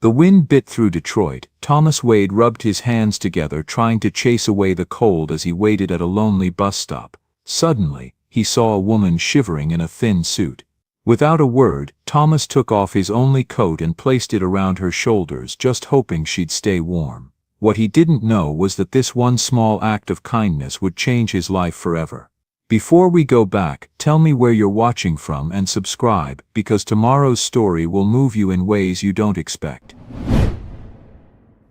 The wind bit through Detroit. Thomas Wade rubbed his hands together trying to chase away the cold as he waited at a lonely bus stop. Suddenly, he saw a woman shivering in a thin suit. Without a word, Thomas took off his only coat and placed it around her shoulders, just hoping she'd stay warm. What he didn't know was that this one small act of kindness would change his life forever. Before we go back, tell me where you're watching from and subscribe, because tomorrow's story will move you in ways you don't expect.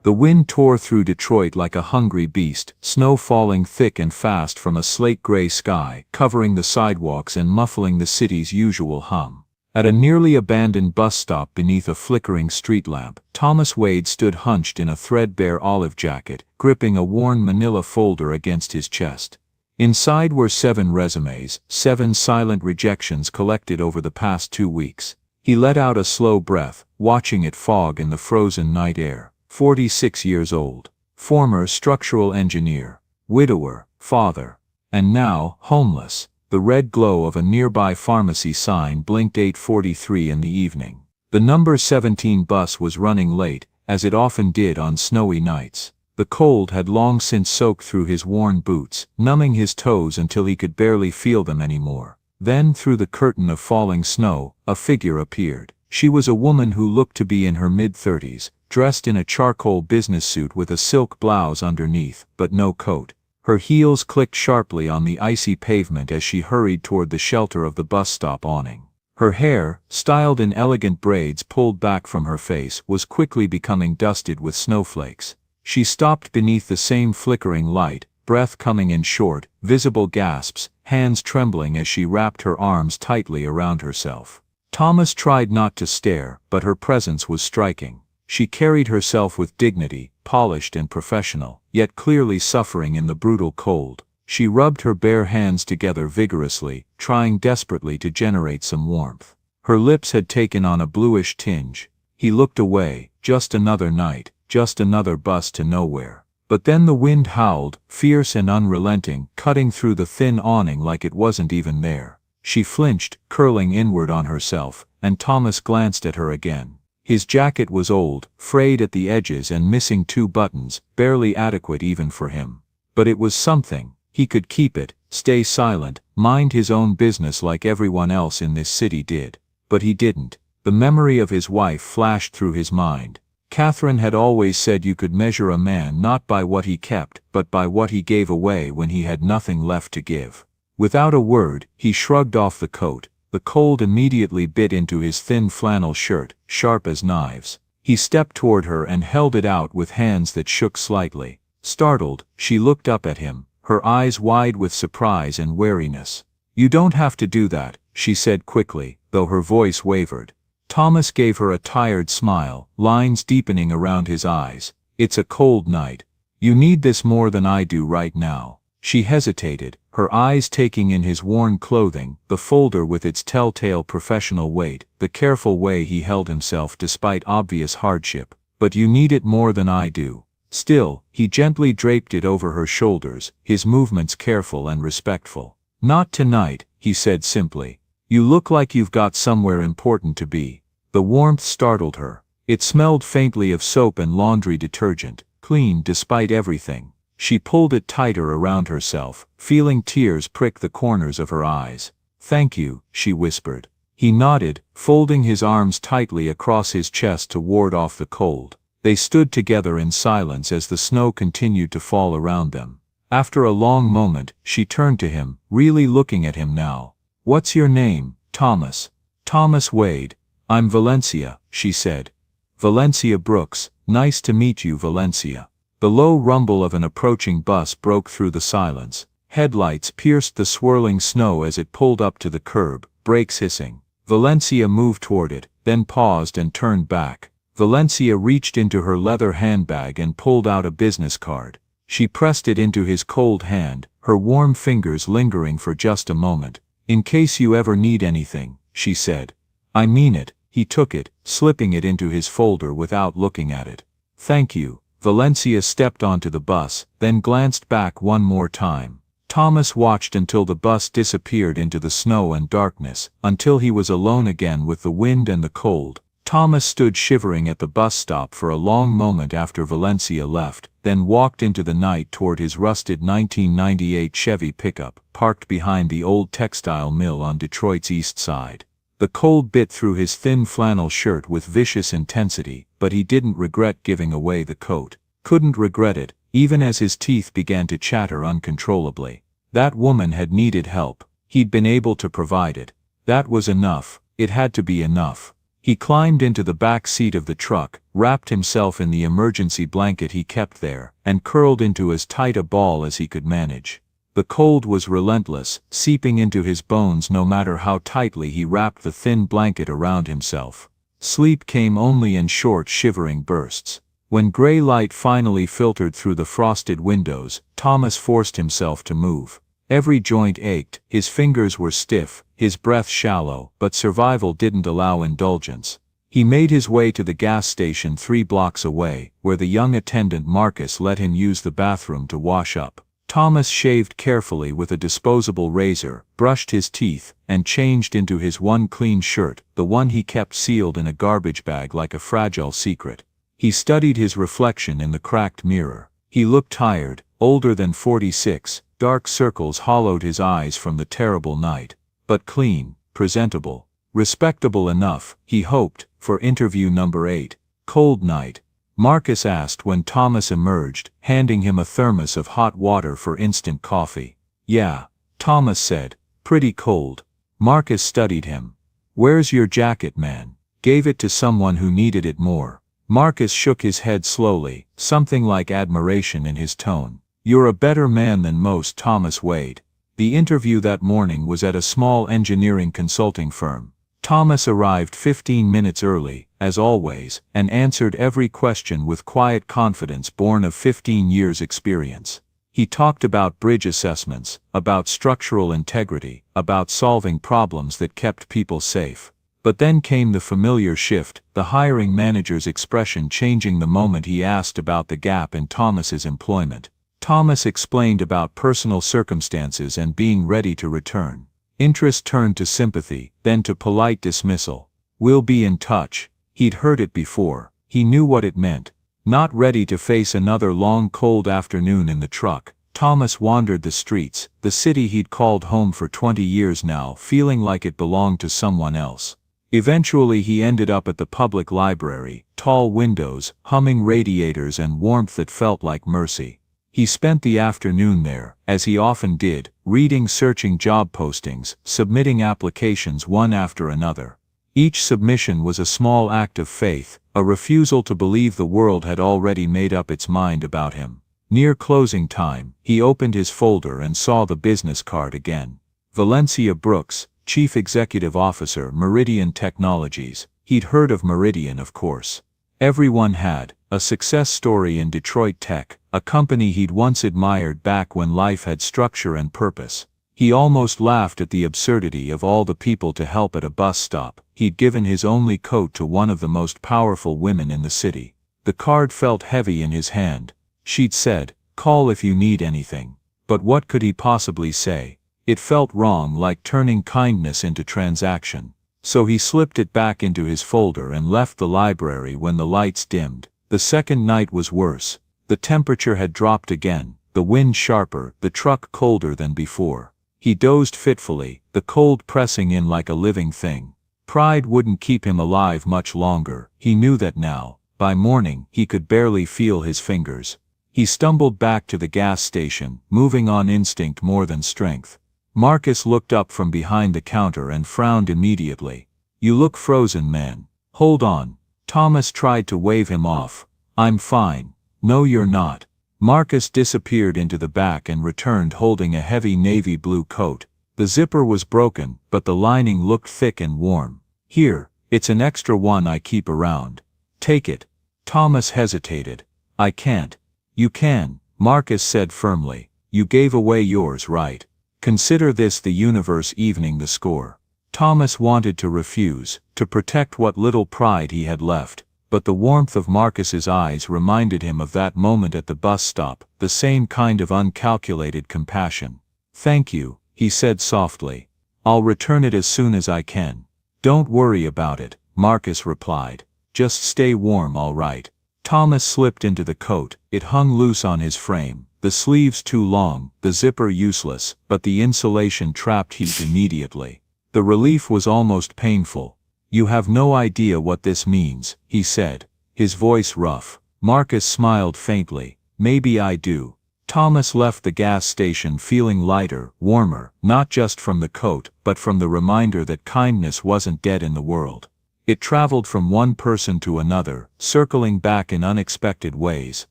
The wind tore through Detroit like a hungry beast, snow falling thick and fast from a slate-gray sky, covering the sidewalks and muffling the city's usual hum. At a nearly abandoned bus stop beneath a flickering street lamp, Thomas Wade stood hunched in a threadbare olive jacket, gripping a worn manila folder against his chest. Inside were 7 resumes, 7 silent rejections collected over the past 2 weeks. He let out a slow breath, watching it fog in the frozen night air. 46 years old. Former structural engineer. Widower. Father. And now, homeless. The red glow of a nearby pharmacy sign blinked 8:43 in the evening. The number 17 bus was running late, as it often did on snowy nights. The cold had long since soaked through his worn boots, numbing his toes until he could barely feel them anymore. Then, through the curtain of falling snow, a figure appeared. She was a woman who looked to be in her mid-30s, dressed in a charcoal business suit with a silk blouse underneath, but no coat. Her heels clicked sharply on the icy pavement as she hurried toward the shelter of the bus stop awning. Her hair, styled in elegant braids pulled back from her face, was quickly becoming dusted with snowflakes. She stopped beneath the same flickering light, breath coming in short, visible gasps, hands trembling as she wrapped her arms tightly around herself. Thomas tried not to stare, but her presence was striking. She carried herself with dignity, polished and professional, yet clearly suffering in the brutal cold. She rubbed her bare hands together vigorously, trying desperately to generate some warmth. Her lips had taken on a bluish tinge. He looked away. Just another night, just another bus to nowhere. But then the wind howled, fierce and unrelenting, cutting through the thin awning like it wasn't even there. She flinched, curling inward on herself, and Thomas glanced at her again. His jacket was old, frayed at the edges and missing 2 buttons, barely adequate even for him. But it was something. He could keep it, stay silent, mind his own business like everyone else in this city did. But he didn't. The memory of his wife flashed through his mind. Catherine had always said you could measure a man not by what he kept, but by what he gave away when he had nothing left to give. Without a word, he shrugged off the coat. The cold immediately bit into his thin flannel shirt, sharp as knives. He stepped toward her and held it out with hands that shook slightly. Startled, she looked up at him, her eyes wide with surprise and wariness. "You don't have to do that," she said quickly, though her voice wavered. Thomas gave her a tired smile, lines deepening around his eyes. "It's a cold night. You need this more than I do right now." She hesitated, her eyes taking in his worn clothing, the folder with its telltale professional weight, the careful way he held himself despite obvious hardship. "But you need it more than I do." Still, he gently draped it over her shoulders, his movements careful and respectful. "Not tonight," he said simply. "You look like you've got somewhere important to be." The warmth startled her. It smelled faintly of soap and laundry detergent, clean despite everything. She pulled it tighter around herself, feeling tears prick the corners of her eyes. "Thank you," she whispered. He nodded, folding his arms tightly across his chest to ward off the cold. They stood together in silence as the snow continued to fall around them. After a long moment, she turned to him, really looking at him now. "What's your name, Thomas?" "Thomas Wade. I'm Valencia," she said. "Valencia Brooks. Nice to meet you, Valencia." The low rumble of an approaching bus broke through the silence. Headlights pierced the swirling snow as it pulled up to the curb, brakes hissing. Valencia moved toward it, then paused and turned back. Valencia reached into her leather handbag and pulled out a business card. She pressed it into his cold hand, her warm fingers lingering for just a moment. "In case you ever need anything," she said. "I mean it." He took it, slipping it into his folder without looking at it. "Thank you." Valencia stepped onto the bus, then glanced back one more time. Thomas watched until the bus disappeared into the snow and darkness, until he was alone again with the wind and the cold. Thomas stood shivering at the bus stop for a long moment after Valencia left, then walked into the night toward his rusted 1998 Chevy pickup, parked behind the old textile mill on Detroit's east side. The cold bit through his thin flannel shirt with vicious intensity, but he didn't regret giving away the coat. Couldn't regret it, even as his teeth began to chatter uncontrollably. That woman had needed help. He'd been able to provide it. That was enough. It had to be enough. He climbed into the back seat of the truck, wrapped himself in the emergency blanket he kept there, and curled into as tight a ball as he could manage. The cold was relentless, seeping into his bones no matter how tightly he wrapped the thin blanket around himself. Sleep came only in short, shivering bursts. When gray light finally filtered through the frosted windows, Thomas forced himself to move. Every joint ached, his fingers were stiff, his breath shallow, but survival didn't allow indulgence. He made his way to the gas station 3 blocks away, where the young attendant Marcus let him use the bathroom to wash up. Thomas shaved carefully with a disposable razor, brushed his teeth, and changed into his one clean shirt, the one he kept sealed in a garbage bag like a fragile secret. He studied his reflection in the cracked mirror. He looked tired, older than 46, dark circles hollowed his eyes from the terrible night. But clean, presentable, respectable enough, he hoped, for interview number 8. Cold night? Marcus asked when Thomas emerged, handing him a thermos of hot water for instant coffee. Yeah, Thomas said. Pretty cold. Marcus studied him. Where's your jacket, man? Gave it to someone who needed it more. Marcus shook his head slowly, something like admiration in his tone. You're a better man than most, Thomas weighed. The interview that morning was at a small engineering consulting firm. Thomas arrived 15 minutes early, as always, and answered every question with quiet confidence born of 15 years' experience. He talked about bridge assessments, about structural integrity, about solving problems that kept people safe. But then came the familiar shift, the hiring manager's expression changing the moment he asked about the gap in Thomas's employment. Thomas explained about personal circumstances and being ready to return. Interest turned to sympathy, then to polite dismissal. We'll be in touch. He'd heard it before. He knew what it meant. Not ready to face another long cold afternoon in the truck, Thomas wandered the streets, the city he'd called home for 20 years now, feeling like it belonged to someone else. Eventually he ended up at the public library, tall windows, humming radiators and warmth that felt like mercy. He spent the afternoon there, as he often did, reading, searching job postings, submitting applications one after another. Each submission was a small act of faith, a refusal to believe the world had already made up its mind about him. Near closing time, he opened his folder and saw the business card again. Valencia Brooks, Chief Executive Officer, Meridian Technologies. He'd heard of Meridian, of course. Everyone had. A success story in Detroit tech, a company he'd once admired back when life had structure and purpose. He almost laughed at the absurdity of all the people to help at a bus stop. He'd given his only coat to one of the most powerful women in the city. The card felt heavy in his hand. She'd said, "Call if you need anything." But what could he possibly say? It felt wrong, like turning kindness into transaction. So he slipped it back into his folder and left the library when the lights dimmed. The second night was worse. The temperature had dropped again, the wind sharper, the truck colder than before. He dozed fitfully, the cold pressing in like a living thing. Pride wouldn't keep him alive much longer, he knew that now. By morning, he could barely feel his fingers. He stumbled back to the gas station, moving on instinct more than strength. Marcus looked up from behind the counter and frowned immediately. "You look frozen, man. Hold on." Thomas tried to wave him off. "I'm fine." "No, you're not." Marcus disappeared into the back and returned holding a heavy navy blue coat. The zipper was broken, but the lining looked thick and warm. "Here, it's an extra one I keep around. Take it." Thomas hesitated. "I can't." "You can," Marcus said firmly. "You gave away yours, right? Consider this the universe evening the score." Thomas wanted to refuse, to protect what little pride he had left, but the warmth of Marcus's eyes reminded him of that moment at the bus stop, the same kind of uncalculated compassion. "Thank you," he said softly. "I'll return it as soon as I can." "Don't worry about it," Marcus replied. Just stay warm, all right. Thomas slipped into the coat. It hung loose on his frame, the sleeves too long, the zipper useless, but the insulation trapped heat immediately. The relief was almost painful. You have no idea what this means, he said, his voice rough. Marcus smiled faintly. Maybe I do. Thomas left the gas station feeling lighter, warmer, not just from the coat, but from the reminder that kindness wasn't dead in the world. It traveled from one person to another, circling back in unexpected ways.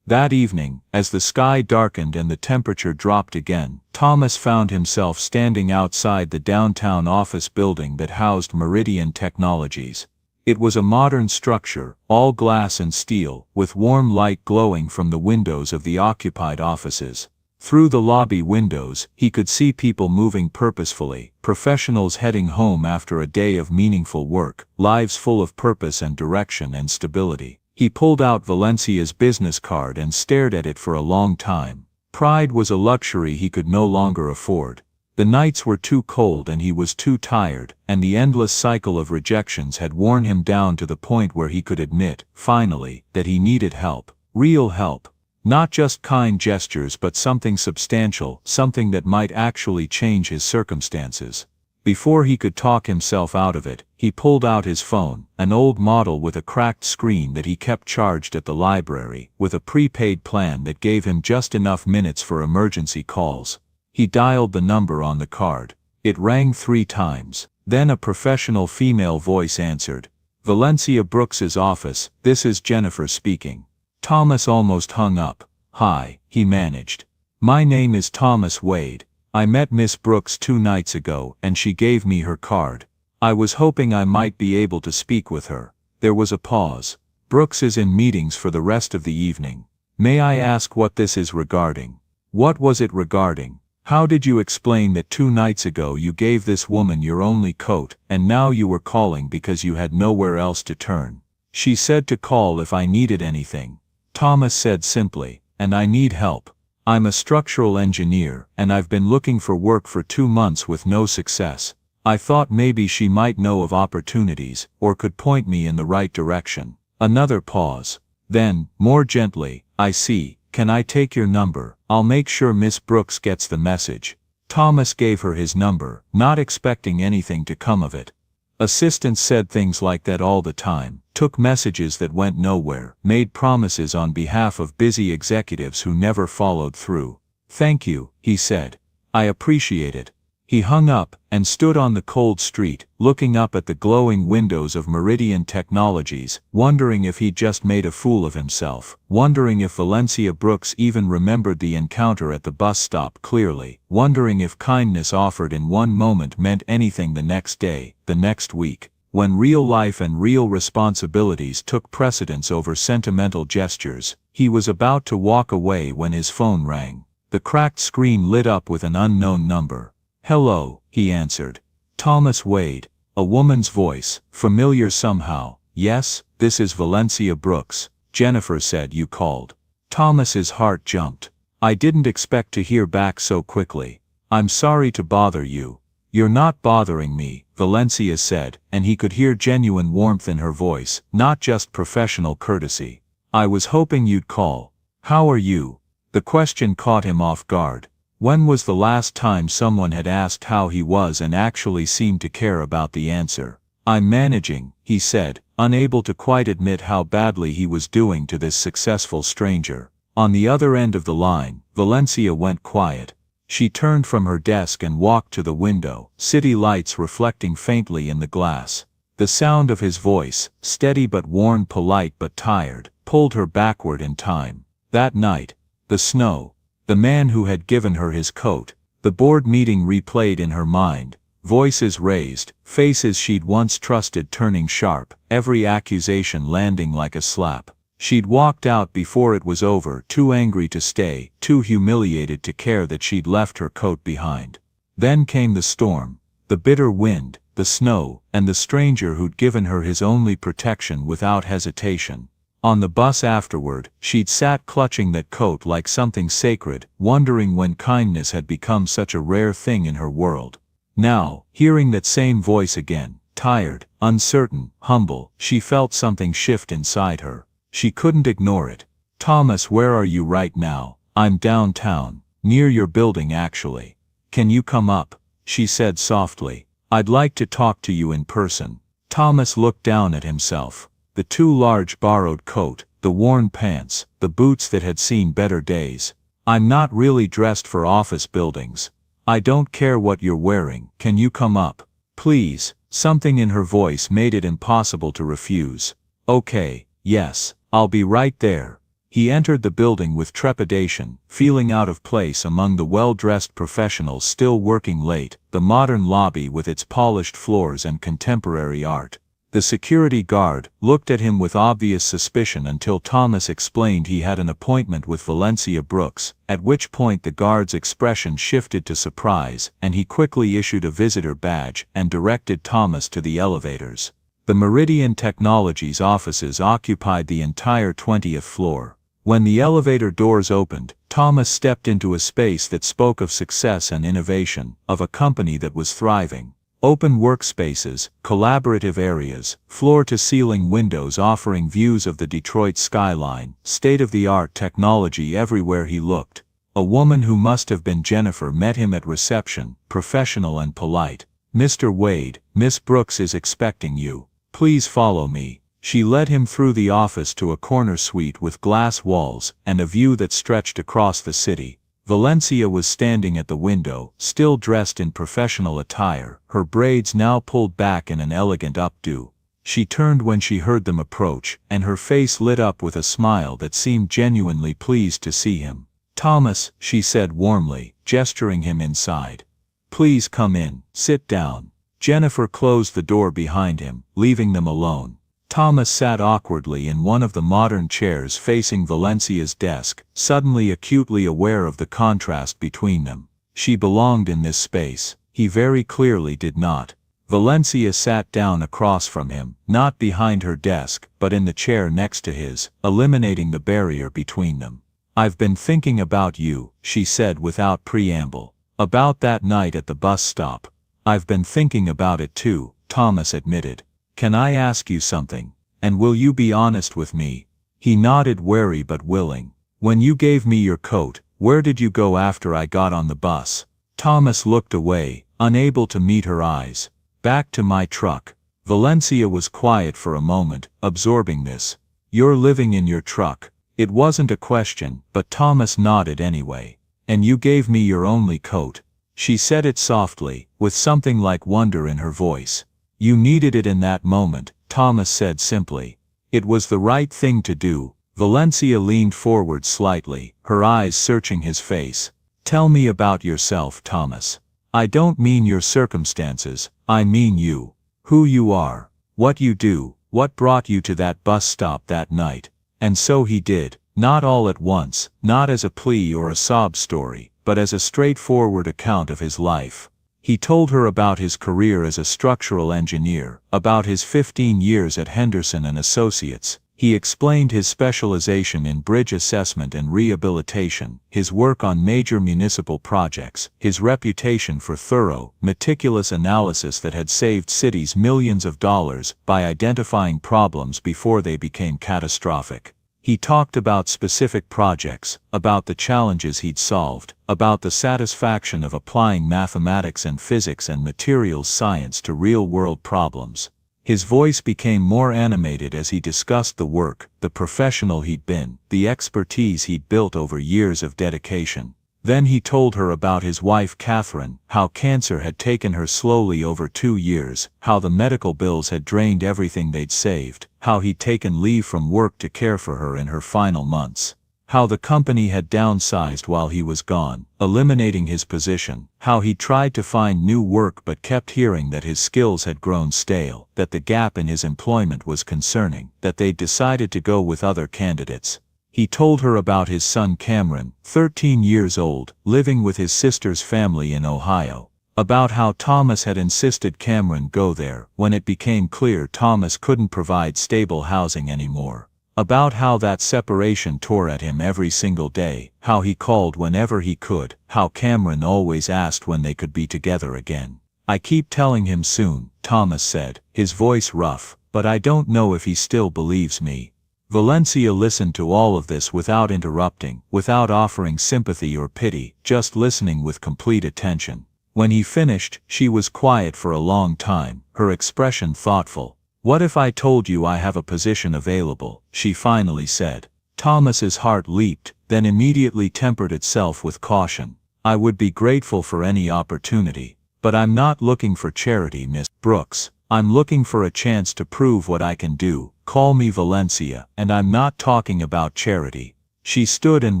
That evening, as the sky darkened and the temperature dropped again, Thomas found himself standing outside the downtown office building that housed Meridian Technologies. It was a modern structure, all glass and steel, with warm light glowing from the windows of the occupied offices. Through the lobby windows, he could see people moving purposefully, professionals heading home after a day of meaningful work, lives full of purpose and direction and stability. He pulled out Valencia's business card and stared at it for a long time. Pride was a luxury he could no longer afford. The nights were too cold and he was too tired, and the endless cycle of rejections had worn him down to the point where he could admit, finally, that he needed help. Real help. Not just kind gestures but something substantial, something that might actually change his circumstances. Before he could talk himself out of it, he pulled out his phone, an old model with a cracked screen that he kept charged at the library, with a prepaid plan that gave him just enough minutes for emergency calls. He dialed the number on the card. It rang 3 times. Then a professional female voice answered. Valencia Brooks's office, this is Jennifer speaking. Thomas almost hung up. Hi, he managed. My name is Thomas Wade. I met Miss Brooks 2 nights ago and she gave me her card. I was hoping I might be able to speak with her. There was a pause. Brooks is in meetings for the rest of the evening. May I ask what this is regarding? What was it regarding? How did you explain that 2 nights ago you gave this woman your only coat and now you were calling because you had nowhere else to turn? She said to call if I needed anything. Thomas said simply, and I need help. I'm a structural engineer, and I've been looking for work for 2 months with no success. I thought maybe she might know of opportunities, or could point me in the right direction. Another pause. Then, more gently, I see, can I take your number? I'll make sure Miss Brooks gets the message. Thomas gave her his number, not expecting anything to come of it. Assistants said things like that all the time, took messages that went nowhere, made promises on behalf of busy executives who never followed through. Thank you, he said. I appreciate it. He hung up and stood on the cold street, looking up at the glowing windows of Meridian Technologies, wondering if he'd just made a fool of himself, wondering if Valencia Brooks even remembered the encounter at the bus stop clearly, wondering if kindness offered in one moment meant anything the next day, the next week, when real life and real responsibilities took precedence over sentimental gestures. He was about to walk away when his phone rang. The cracked screen lit up with an unknown number. Hello, he answered. Thomas Wade. A woman's voice, familiar somehow. Yes, this is Valencia Brooks. Jennifer said you called. Thomas's heart jumped. I didn't expect to hear back so quickly. I'm sorry to bother you. You're not bothering me, Valencia said, and he could hear genuine warmth in her voice, not just professional courtesy. I was hoping you'd call. How are you? The question caught him off guard. When was the last time someone had asked how he was and actually seemed to care about the answer? I'm managing, he said, unable to quite admit how badly he was doing to this successful stranger. On the other end of the line, Valencia went quiet. She turned from her desk and walked to the window, city lights reflecting faintly in the glass. The sound of his voice, steady but worn, polite but tired, pulled her backward in time. That night, the snow, the man who had given her his coat, the board meeting replayed in her mind, voices raised, faces she'd once trusted turning sharp, every accusation landing like a slap. She'd walked out before it was over, too angry to stay, too humiliated to care that she'd left her coat behind. Then came the storm, the bitter wind, the snow, and the stranger who'd given her his only protection without hesitation. On the bus afterward, she'd sat clutching that coat like something sacred, wondering when kindness had become such a rare thing in her world. Now, hearing that same voice again, Tired, uncertain, humble, she felt something shift inside her. She couldn't ignore it. "Thomas, where are you right now?" "I'm downtown, near your building actually." "Can you come up?" she said softly. "I'd like to talk to you in person." Thomas looked down at himself. The too large borrowed coat, the worn pants, the boots that had seen better days. "I'm not really dressed for office buildings. I don't care what you're wearing. Can you come up? Please." Something in her voice made it impossible to refuse. "Okay, yes, I'll be right there." He entered the building with trepidation, feeling out of place among the well-dressed professionals still working late, the modern lobby with its polished floors and contemporary art. The security guard looked at him with obvious suspicion until Thomas explained he had an appointment with Valencia Brooks, at which point the guard's expression shifted to surprise, and he quickly issued a visitor badge and directed Thomas to the elevators. The Meridian Technologies offices occupied the entire 20th floor. When the elevator doors opened, Thomas stepped into a space that spoke of success and innovation, of a company that was thriving. Open workspaces, collaborative areas, floor-to-ceiling windows offering views of the Detroit skyline, state-of-the-art technology everywhere he looked. A woman who must have been Jennifer met him at reception, professional and polite. "Mr. Wade, Miss Brooks is expecting you. Please follow me." She led him through the office to a corner suite with glass walls and a view that stretched across the city. Valencia was standing at the window, still dressed in professional attire, her braids now pulled back in an elegant updo. She turned when she heard them approach, and her face lit up with a smile that seemed genuinely pleased to see him. "Thomas," she said warmly, gesturing him inside. "Please come in, sit down." Jennifer closed the door behind him, leaving them alone. Thomas sat awkwardly in one of the modern chairs facing Valencia's desk, suddenly acutely aware of the contrast between them. She belonged in this space. He very clearly did not. Valencia sat down across from him, not behind her desk, but in the chair next to his, eliminating the barrier between them. "I've been thinking about you," she said without preamble. "About that night at the bus stop." "I've been thinking about it too," Thomas admitted. "Can I ask you something? And will you be honest with me?" He nodded, wary but willing. "When you gave me your coat, where did you go after I got on the bus?" Thomas looked away, unable to meet her eyes. "Back to my truck." Valencia was quiet for a moment, absorbing this. "You're living in your truck." It wasn't a question, but Thomas nodded anyway. "And you gave me your only coat." She said it softly, with something like wonder in her voice. "You needed it in that moment," Thomas said simply. "It was the right thing to do." Valencia leaned forward slightly, her eyes searching his face. "Tell me about yourself, Thomas. I don't mean your circumstances, I mean you. Who you are, what you do, what brought you to that bus stop that night." And so he did, not all at once, not as a plea or a sob story, but as a straightforward account of his life. He told her about his career as a structural engineer, about his 15 years at Henderson and Associates. He explained his specialization in bridge assessment and rehabilitation, his work on major municipal projects, his reputation for thorough, meticulous analysis that had saved cities millions of dollars by identifying problems before they became catastrophic. He talked about specific projects, about the challenges he'd solved, about the satisfaction of applying mathematics and physics and materials science to real-world problems. His voice became more animated as he discussed the work, the professional he'd been, the expertise he'd built over years of dedication. Then he told her about his wife Catherine, how cancer had taken her slowly over 2 years, how the medical bills had drained everything they'd saved, how he'd taken leave from work to care for her in her final months, how the company had downsized while he was gone, eliminating his position, how he tried to find new work but kept hearing that his skills had grown stale, that the gap in his employment was concerning, that they'd decided to go with other candidates. He told her about his son Cameron, 13 years old, living with his sister's family in Ohio. About how Thomas had insisted Cameron go there when it became clear Thomas couldn't provide stable housing anymore. About how that separation tore at him every single day, how he called whenever he could, how Cameron always asked when they could be together again. I keep telling him soon, Thomas said, his voice rough, but I don't know if he still believes me. Valencia listened to all of this without interrupting, without offering sympathy or pity, just listening with complete attention. When he finished, she was quiet for a long time, her expression thoughtful. "What if I told you I have a position available?" she finally said. Thomas's heart leaped, then immediately tempered itself with caution. "I would be grateful for any opportunity. But I'm not looking for charity, Miss Brooks. I'm looking for a chance to prove what I can do. Call me Valencia, and I'm not talking about charity." She stood and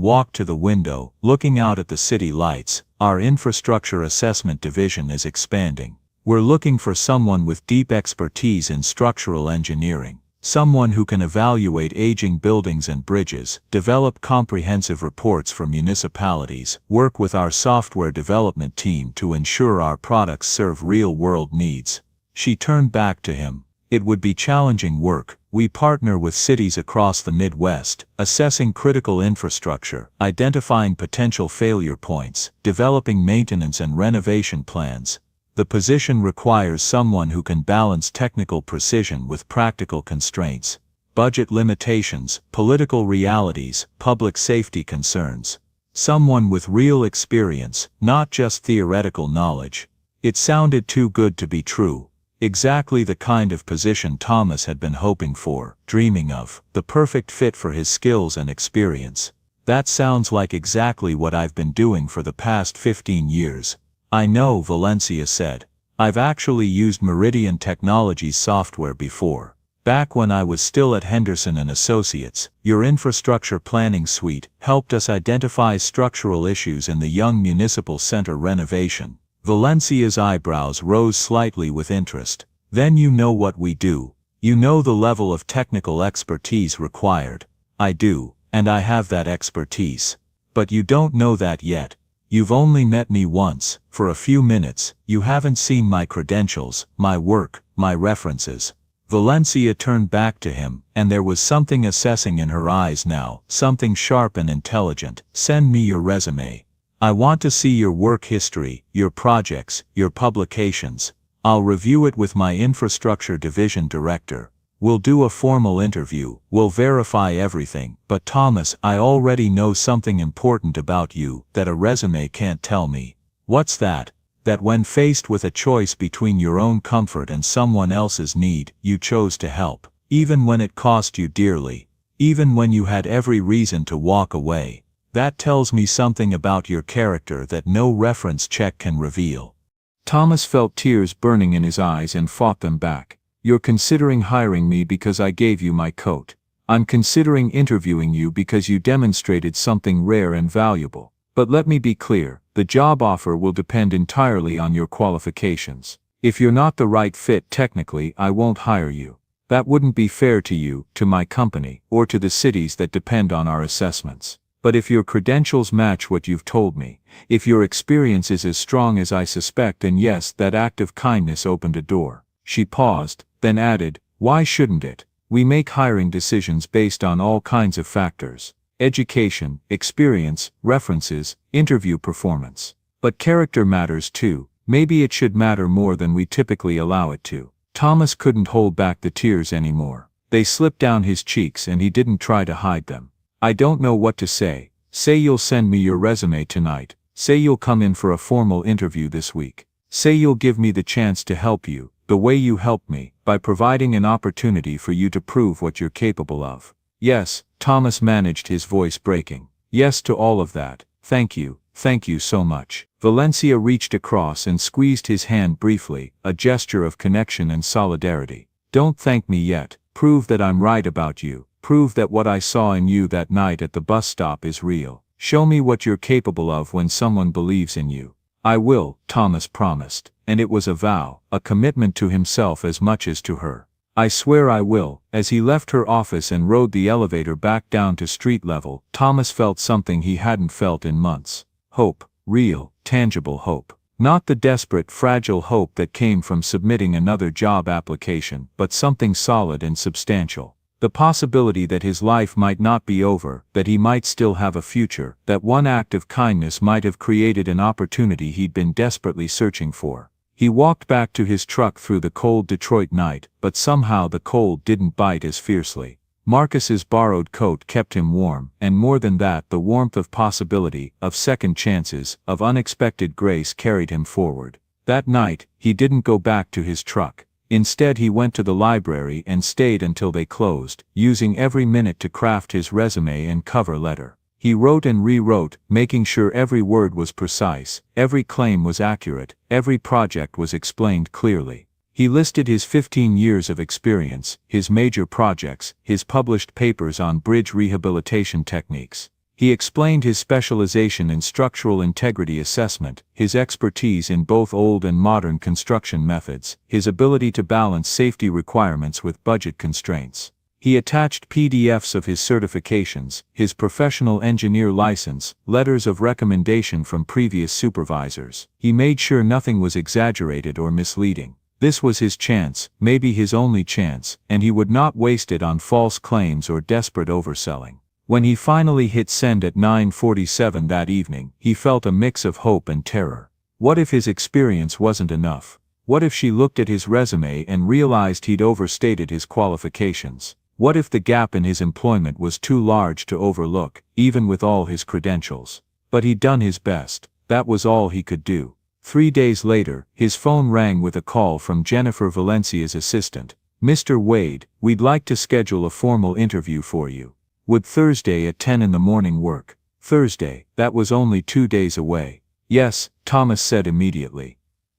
walked to the window, looking out at the city lights. "Our infrastructure assessment division is expanding. We're looking for someone with deep expertise in structural engineering. Someone who can evaluate aging buildings and bridges, develop comprehensive reports for municipalities, work with our software development team to ensure our products serve real-world needs." She turned back to him. "It would be challenging work. We partner with cities across the Midwest, assessing critical infrastructure, identifying potential failure points, developing maintenance and renovation plans. The position requires someone who can balance technical precision with practical constraints, budget limitations, political realities, public safety concerns. Someone with real experience, not just theoretical knowledge." It sounded too good to be true. Exactly the kind of position Thomas had been hoping for, dreaming of, the perfect fit for his skills and experience. "That sounds like exactly what I've been doing for the past 15 years. "I know," Valencia said. "I've actually used Meridian Technologies software before. Back when I was still at Henderson & Associates, your infrastructure planning suite helped us identify structural issues in the Young Municipal Center renovation." Valencia's eyebrows rose slightly with interest. "Then you know what we do. You know the level of technical expertise required." "I do, and I have that expertise. But you don't know that yet. You've only met me once, for a few minutes. You haven't seen my credentials, my work, my references." Valencia turned back to him, and there was something assessing in her eyes now, something sharp and intelligent. "Send me your resume. I want to see your work history, your projects, your publications. I'll review it with my infrastructure division director. We'll do a formal interview, we'll verify everything. But Thomas, I already know something important about you that a resume can't tell me." "What's that?" "That when faced with a choice between your own comfort and someone else's need, you chose to help. Even when it cost you dearly. Even when you had every reason to walk away. That tells me something about your character that no reference check can reveal." Thomas felt tears burning in his eyes and fought them back. "You're considering hiring me because I gave you my coat. I'm considering interviewing you because you demonstrated something rare and valuable. But let me be clear, the job offer will depend entirely on your qualifications. If you're not the right fit technically, I won't hire you. That wouldn't be fair to you, to my company, or to the cities that depend on our assessments. But if your credentials match what you've told me, if your experience is as strong as I suspect, then yes, that act of kindness opened a door." She paused, then added, "Why shouldn't it? We make hiring decisions based on all kinds of factors. Education, experience, references, interview performance. But character matters too. Maybe it should matter more than we typically allow it to." Thomas couldn't hold back the tears anymore. They slipped down his cheeks and he didn't try to hide them. "I don't know what to say. Say you'll send me your resume tonight. Say you'll come in for a formal interview this week. Say you'll give me the chance to help you, the way you helped me, by providing an opportunity for you to prove what you're capable of." "Yes," Thomas managed, his voice breaking. "Yes to all of that. Thank you so much." Valencia reached across and squeezed his hand briefly, a gesture of connection and solidarity. "Don't thank me yet. Prove that I'm right about you. Prove that what I saw in you that night at the bus stop is real. Show me what you're capable of when someone believes in you." "I will," Thomas promised, and it was a vow, a commitment to himself as much as to her. "I swear I will." As he left her office and rode the elevator back down to street level, Thomas felt something he hadn't felt in months. Hope, real, tangible hope. Not the desperate, fragile hope that came from submitting another job application, but something solid and substantial. The possibility that his life might not be over, that he might still have a future, that one act of kindness might have created an opportunity he'd been desperately searching for. He walked back to his truck through the cold Detroit night, but somehow the cold didn't bite as fiercely. Marcus's borrowed coat kept him warm, and more than that, the warmth of possibility, of second chances, of unexpected grace carried him forward. That night, he didn't go back to his truck. Instead, he went to the library and stayed until they closed, using every minute to craft his resume and cover letter. He wrote and rewrote, making sure every word was precise, every claim was accurate, every project was explained clearly. He listed his 15 years of experience, his major projects, his published papers on bridge rehabilitation techniques. He explained his specialization in structural integrity assessment, his expertise in both old and modern construction methods, his ability to balance safety requirements with budget constraints. He attached PDFs of his certifications, his professional engineer license, letters of recommendation from previous supervisors. He made sure nothing was exaggerated or misleading. This was his chance, maybe his only chance, and he would not waste it on false claims or desperate overselling. When he finally hit send at 9:47 that evening, he felt a mix of hope and terror. What if his experience wasn't enough? What if she looked at his resume and realized he'd overstated his qualifications? What if the gap in his employment was too large to overlook, even with all his credentials? But he'd done his best. That was all he could do. 3 days later, his phone rang with a call from Jennifer Valencia's assistant. "Mr. Wade, we'd like to schedule a formal interview for you. Would Thursday at 10 in the morning work?" Thursday, that was only 2 days away. "Yes," Thomas said immediately.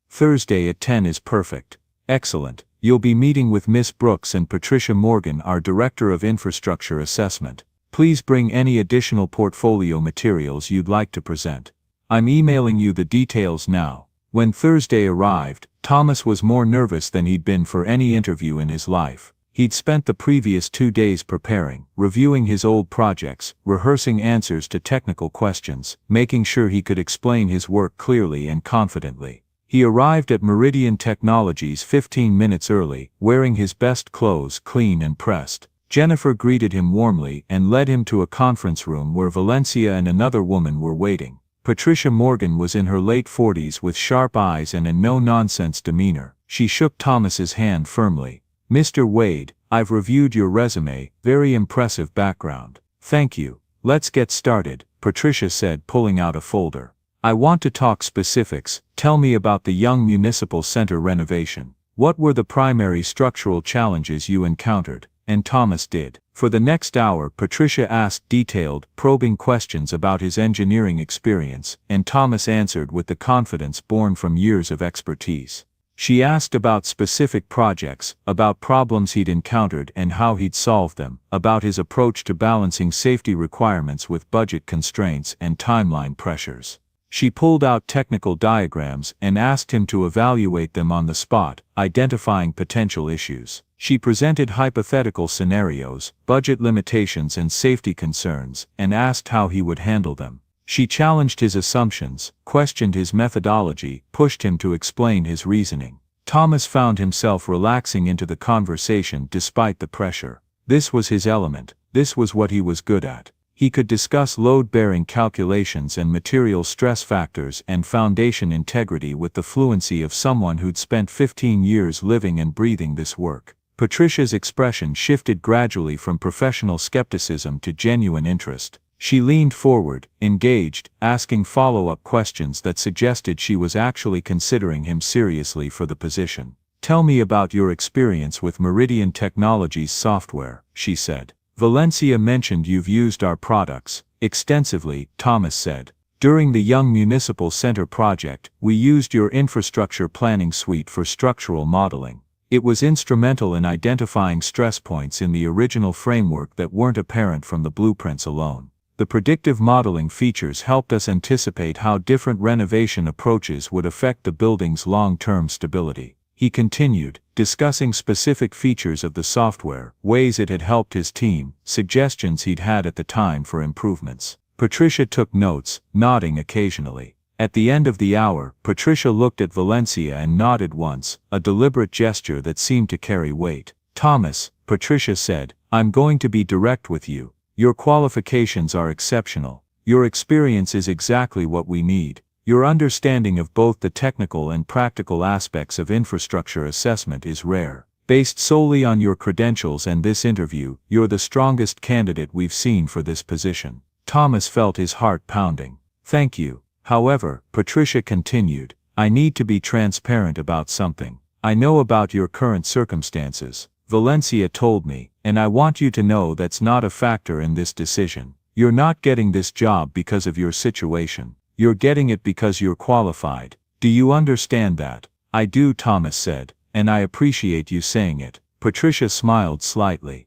"Thursday at 10 is perfect." "Excellent. You'll be meeting with Miss Brooks and Patricia Morgan, our Director of Infrastructure Assessment. Please bring any additional portfolio materials you'd like to present. I'm emailing you the details now." When Thursday arrived, Thomas was more nervous than he'd been for any interview in his life. He'd spent the previous 2 days preparing, reviewing his old projects, rehearsing answers to technical questions, making sure he could explain his work clearly and confidently. He arrived at Meridian Technologies 15 minutes early, wearing his best clothes, clean and pressed. Jennifer greeted him warmly and led him to a conference room where Valencia and another woman were waiting. Patricia Morgan was in her late 40s with sharp eyes and a no-nonsense demeanor. She shook Thomas's hand firmly. "Mr. Wade, I've reviewed your resume, very impressive background." "Thank you. Let's get started," Patricia said, pulling out a folder. "I want to talk specifics. Tell me about the Young Municipal Center renovation. What were the primary structural challenges you encountered?" And Thomas did. For the next hour, Patricia asked detailed, probing questions about his engineering experience, and Thomas answered with the confidence born from years of expertise. She asked about specific projects, about problems he'd encountered and how he'd solved them, about his approach to balancing safety requirements with budget constraints and timeline pressures. She pulled out technical diagrams and asked him to evaluate them on the spot, identifying potential issues. She presented hypothetical scenarios, budget limitations and safety concerns, and asked how he would handle them. She challenged his assumptions, questioned his methodology, pushed him to explain his reasoning. Thomas found himself relaxing into the conversation despite the pressure. This was his element. This was what he was good at. He could discuss load-bearing calculations and material stress factors and foundation integrity with the fluency of someone who'd spent 15 years living and breathing this work. Patricia's expression shifted gradually from professional skepticism to genuine interest. She leaned forward, engaged, asking follow-up questions that suggested she was actually considering him seriously for the position. "Tell me about your experience with Meridian Technologies software," she said. "Valencia mentioned you've used our products." "Extensively," Thomas said. "During the Young Municipal Center project, we used your infrastructure planning suite for structural modeling. It was instrumental in identifying stress points in the original framework that weren't apparent from the blueprints alone. The predictive modeling features helped us anticipate how different renovation approaches would affect the building's long-term stability." He continued, discussing specific features of the software, ways it had helped his team, suggestions he'd had at the time for improvements. Patricia took notes, nodding occasionally. At the end of the hour, Patricia looked at Valencia and nodded once, a deliberate gesture that seemed to carry weight. "Thomas," Patricia said, "I'm going to be direct with you. Your qualifications are exceptional. Your experience is exactly what we need. Your understanding of both the technical and practical aspects of infrastructure assessment is rare. Based solely on your credentials and this interview, you're the strongest candidate we've seen for this position." Thomas felt his heart pounding. "Thank you. However," Patricia continued, "I need to be transparent about something. I know about your current circumstances. Valencia told me, and I want you to know that's not a factor in this decision. You're not getting this job because of your situation. You're getting it because you're qualified. Do you understand that?" "I do," Thomas said, "and I appreciate you saying it." Patricia smiled slightly.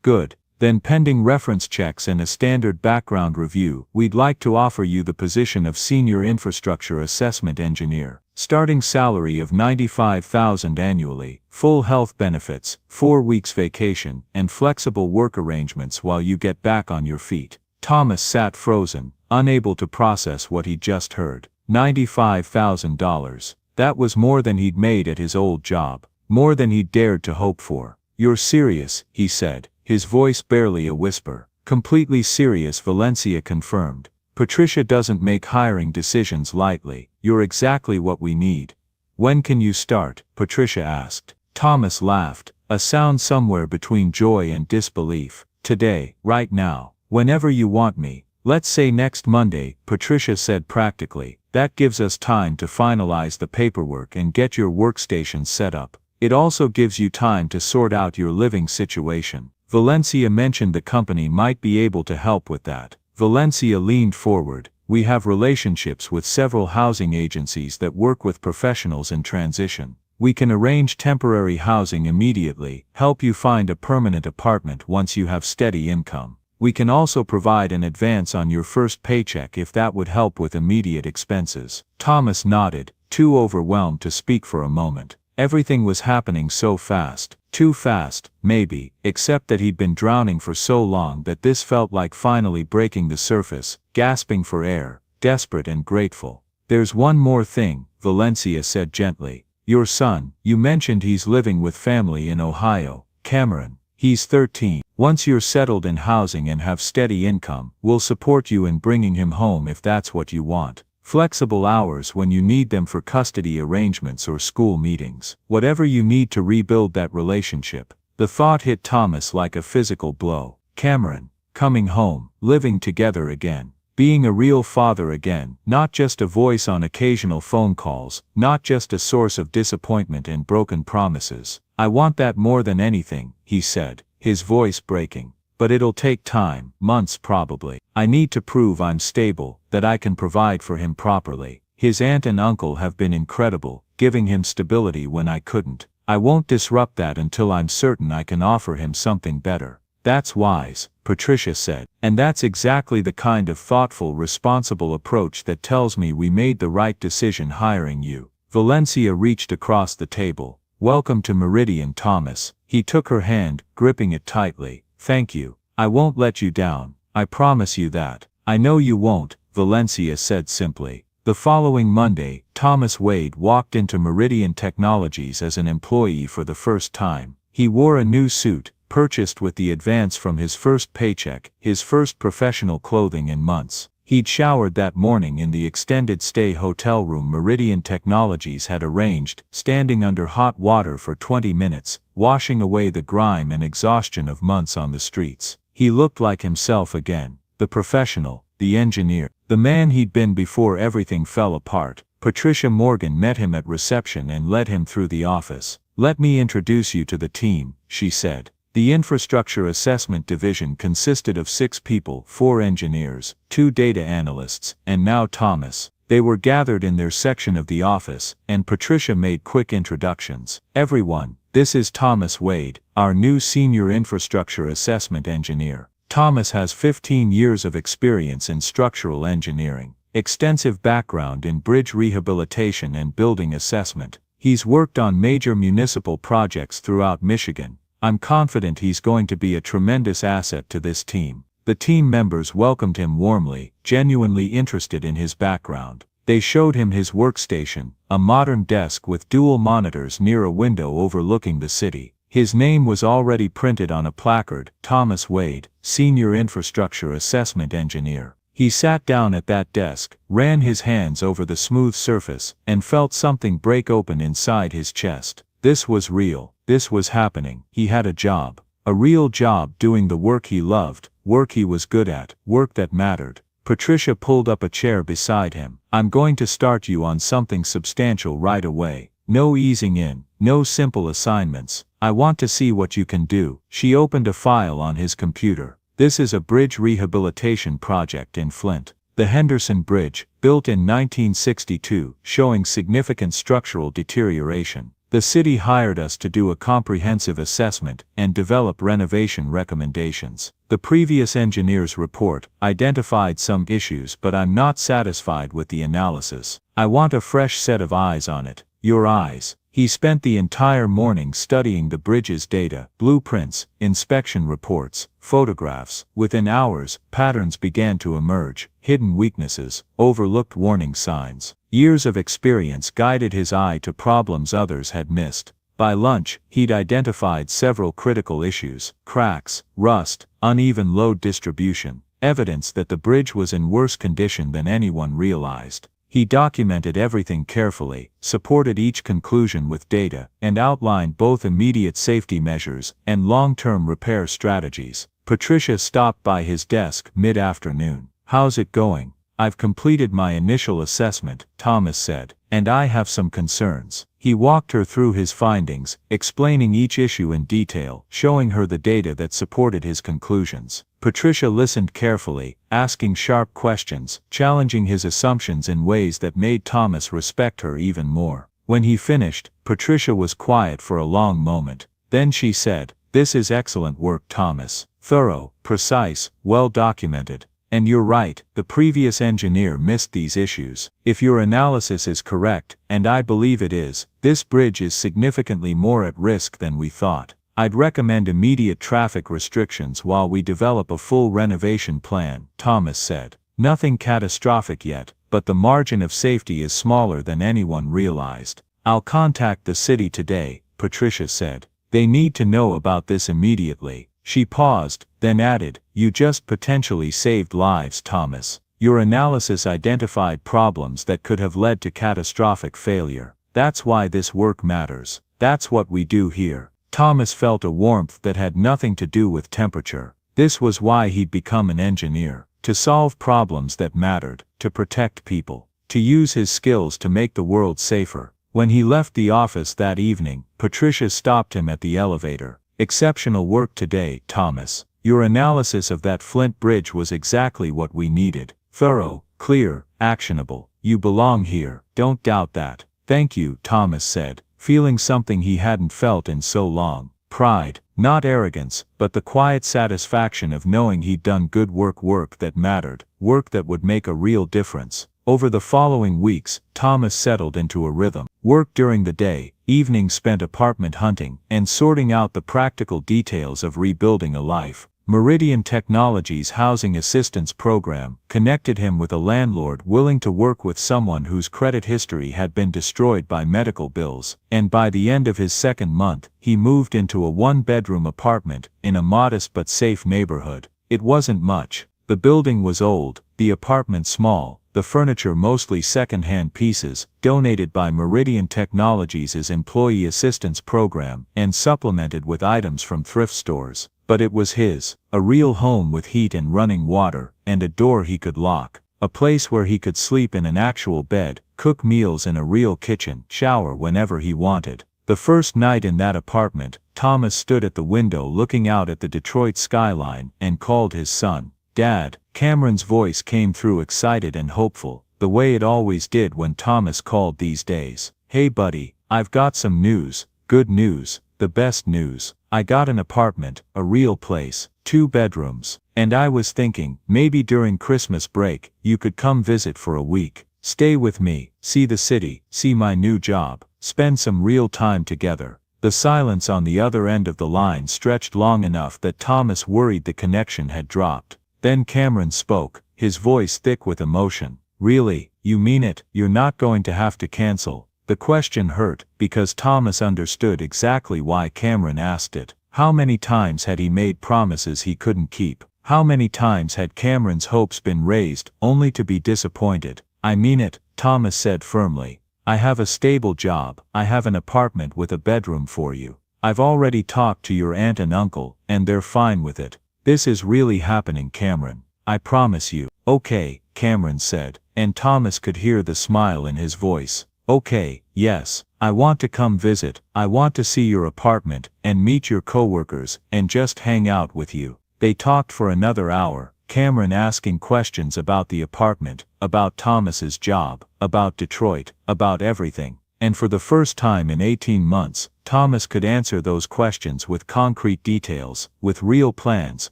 "Good. Then pending reference checks and a standard background review, we'd like to offer you the position of Senior Infrastructure Assessment Engineer. Starting salary of $95,000 annually, full health benefits, 4 weeks vacation, and flexible work arrangements while you get back on your feet." Thomas sat frozen, unable to process what he'd just heard. $95,000. That was more than he'd made at his old job. More than he'd dared to hope for. "You're serious," he said, his voice barely a whisper. "Completely serious," Valencia confirmed. "Patricia doesn't make hiring decisions lightly. You're exactly what we need." "When can you start?" Patricia asked. Thomas laughed, a sound somewhere between joy and disbelief. "Today, right now, whenever you want me. Let's say next Monday," Patricia said practically. "That gives us time to finalize the paperwork and get your workstation set up. It also gives you time to sort out your living situation." Valencia mentioned the company might be able to help with that. Valencia leaned forward. "We have relationships with several housing agencies that work with professionals in transition. We can arrange temporary housing immediately, help you find a permanent apartment once you have steady income. We can also provide an advance on your first paycheck if that would help with immediate expenses." Thomas nodded, too overwhelmed to speak for a moment. Everything was happening so fast. Too fast, maybe, except that he'd been drowning for so long that this felt like finally breaking the surface, gasping for air, desperate and grateful. "There's one more thing," Valencia said gently. "Your son, you mentioned he's living with family in Ohio. Cameron. He's 13. Once you're settled in housing and have steady income, we'll support you in bringing him home if that's what you want. Flexible hours when you need them for custody arrangements or school meetings. Whatever you need to rebuild that relationship." The thought hit Thomas like a physical blow. Cameron. Coming home. Living together again. Being a real father again. Not just a voice on occasional phone calls. Not just a source of disappointment and broken promises. "I want that more than anything," he said, his voice breaking. "But it'll take time, months probably. I need to prove I'm stable, that I can provide for him properly. His aunt and uncle have been incredible, giving him stability when I couldn't. I won't disrupt that until I'm certain I can offer him something better." "That's wise," Patricia said. "And that's exactly the kind of thoughtful, responsible approach that tells me we made the right decision hiring you." Valencia reached across the table. "Welcome to Meridian, Thomas." He took her hand, gripping it tightly. "Thank you. I won't let you down. I promise you that." "I know you won't," Valencia said simply. The following Monday, Thomas Wade walked into Meridian Technologies as an employee for the first time. He wore a new suit, purchased with the advance from his first paycheck, his first professional clothing in months. He'd showered that morning in the extended stay hotel room Meridian Technologies had arranged, standing under hot water for 20 minutes, washing away the grime and exhaustion of months on the streets. He looked like himself again, the professional, the engineer, the man he'd been before everything fell apart. Patricia Morgan met him at reception and led him through the office. "Let me introduce you to the team," she said. The Infrastructure Assessment Division consisted of 6 people, 4 engineers, 2 data analysts, and now Thomas. They were gathered in their section of the office, and Patricia made quick introductions. "Everyone, this is Thomas Wade, our new Senior Infrastructure Assessment Engineer. Thomas has 15 years of experience in structural engineering, extensive background in bridge rehabilitation and building assessment. He's worked on major municipal projects throughout Michigan. I'm confident he's going to be a tremendous asset to this team." The team members welcomed him warmly, genuinely interested in his background. They showed him his workstation, a modern desk with dual monitors near a window overlooking the city. His name was already printed on a placard, Thomas Wade, Senior Infrastructure Assessment Engineer. He sat down at that desk, ran his hands over the smooth surface, and felt something break open inside his chest. This was real. This was happening. He had a job. A real job doing the work he loved, work he was good at, work that mattered. Patricia pulled up a chair beside him. I'm going to start you on something substantial right away. No easing in, no simple assignments. I want to see what you can do. She opened a file on his computer. This is a bridge rehabilitation project in Flint. The Henderson Bridge, built in 1962, showing significant structural deterioration. The city hired us to do a comprehensive assessment and develop renovation recommendations. The previous engineer's report identified some issues, but I'm not satisfied with the analysis. I want a fresh set of eyes on it. Your eyes. He spent the entire morning studying the bridge's data, blueprints, inspection reports, photographs. Within hours, patterns began to emerge, hidden weaknesses, overlooked warning signs. Years of experience guided his eye to problems others had missed. By lunch, he'd identified several critical issues: cracks, rust, uneven load distribution, evidence that the bridge was in worse condition than anyone realized. He documented everything carefully, supported each conclusion with data, and outlined both immediate safety measures and long-term repair strategies. Patricia stopped by his desk mid-afternoon. How's it going? I've completed my initial assessment, Thomas said, and I have some concerns. He walked her through his findings, explaining each issue in detail, showing her the data that supported his conclusions. Patricia listened carefully, asking sharp questions, challenging his assumptions in ways that made Thomas respect her even more. When he finished, Patricia was quiet for a long moment. Then she said, "This is excellent work, Thomas. Thorough, precise, well documented. And you're right, the previous engineer missed these issues. If your analysis is correct, and I believe it is, this bridge is significantly more at risk than we thought. I'd recommend immediate traffic restrictions while we develop a full renovation plan," Thomas said. Nothing catastrophic yet, but the margin of safety is smaller than anyone realized. I'll contact the city today, Patricia said. They need to know about this immediately. She paused, then added, "You just potentially saved lives, Thomas. Your analysis identified problems that could have led to catastrophic failure. That's why this work matters. That's what we do here." Thomas felt a warmth that had nothing to do with temperature. This was why he'd become an engineer. To solve problems that mattered, to protect people, to use his skills to make the world safer. When he left the office that evening, Patricia stopped him at the elevator. "Exceptional work today, Thomas. Your analysis of that Flint bridge was exactly what we needed. Thorough, clear, actionable. You belong here. Don't doubt that." "Thank you," Thomas said, feeling something he hadn't felt in so long. Pride, not arrogance, but the quiet satisfaction of knowing he'd done good work that mattered, work that would make a real difference. Over the following weeks, Thomas settled into a rhythm. Work during the day, evenings spent apartment hunting, and sorting out the practical details of rebuilding a life. Meridian Technologies' housing assistance program connected him with a landlord willing to work with someone whose credit history had been destroyed by medical bills, and by the end of his second month, he moved into a one-bedroom apartment in a modest but safe neighborhood. It wasn't much. The building was old, the apartment small, the furniture mostly second-hand pieces, donated by Meridian Technologies' employee assistance program, and supplemented with items from thrift stores. But it was his, a real home with heat and running water, and a door he could lock. A place where he could sleep in an actual bed, cook meals in a real kitchen, shower whenever he wanted. The first night in that apartment, Thomas stood at the window looking out at the Detroit skyline and called his son. "Dad." Cameron's voice came through excited and hopeful, the way it always did when Thomas called these days. "Hey buddy, I've got some news, good news, the best news. I got an apartment, a real place, 2 bedrooms, and I was thinking, maybe during Christmas break, you could come visit for a week. Stay with me, see the city, see my new job, spend some real time together." The silence on the other end of the line stretched long enough that Thomas worried the connection had dropped. Then Cameron spoke, his voice thick with emotion. "Really, you mean it? You're not going to have to cancel?" The question hurt, because Thomas understood exactly why Cameron asked it. How many times had he made promises he couldn't keep? How many times had Cameron's hopes been raised, only to be disappointed? I mean it, Thomas said firmly. I have a stable job, I have an apartment with a bedroom for you. I've already talked to your aunt and uncle, and they're fine with it. This is really happening, Cameron. I promise you. Okay, Cameron said, and Thomas could hear the smile in his voice. Okay, yes, I want to come visit, I want to see your apartment, and meet your coworkers, and just hang out with you. They talked for another hour, Cameron asking questions about the apartment, about Thomas's job, about Detroit, about everything. And for the first time in 18 months, Thomas could answer those questions with concrete details, with real plans,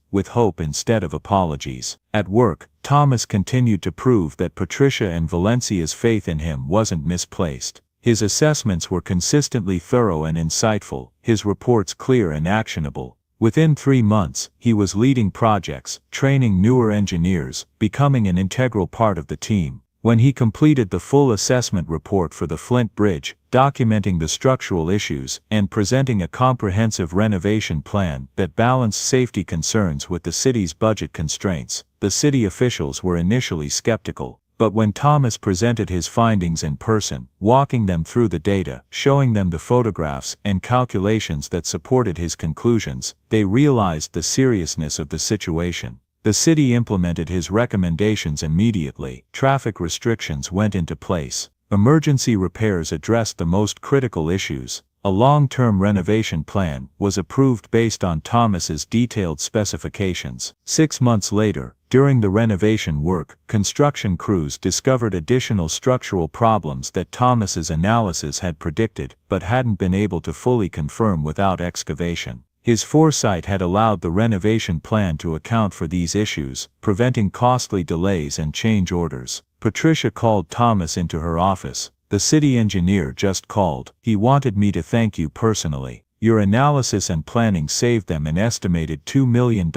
with hope instead of apologies. At work, Thomas continued to prove that Patricia and Valencia's faith in him wasn't misplaced. His assessments were consistently thorough and insightful, his reports clear and actionable. Within 3 months, he was leading projects, training newer engineers, becoming an integral part of the team. When he completed the full assessment report for the Flint Bridge, documenting the structural issues, and presenting a comprehensive renovation plan that balanced safety concerns with the city's budget constraints, the city officials were initially skeptical. But when Thomas presented his findings in person, walking them through the data, showing them the photographs and calculations that supported his conclusions, they realized the seriousness of the situation. The city implemented his recommendations immediately. Traffic restrictions went into place. Emergency repairs addressed the most critical issues. A long-term renovation plan was approved based on Thomas's detailed specifications. 6 months later, during the renovation work, construction crews discovered additional structural problems that Thomas's analysis had predicted but hadn't been able to fully confirm without excavation. His foresight had allowed the renovation plan to account for these issues, preventing costly delays and change orders. Patricia called Thomas into her office. The city engineer just called. He wanted me to thank you personally. Your analysis and planning saved them an estimated $2 million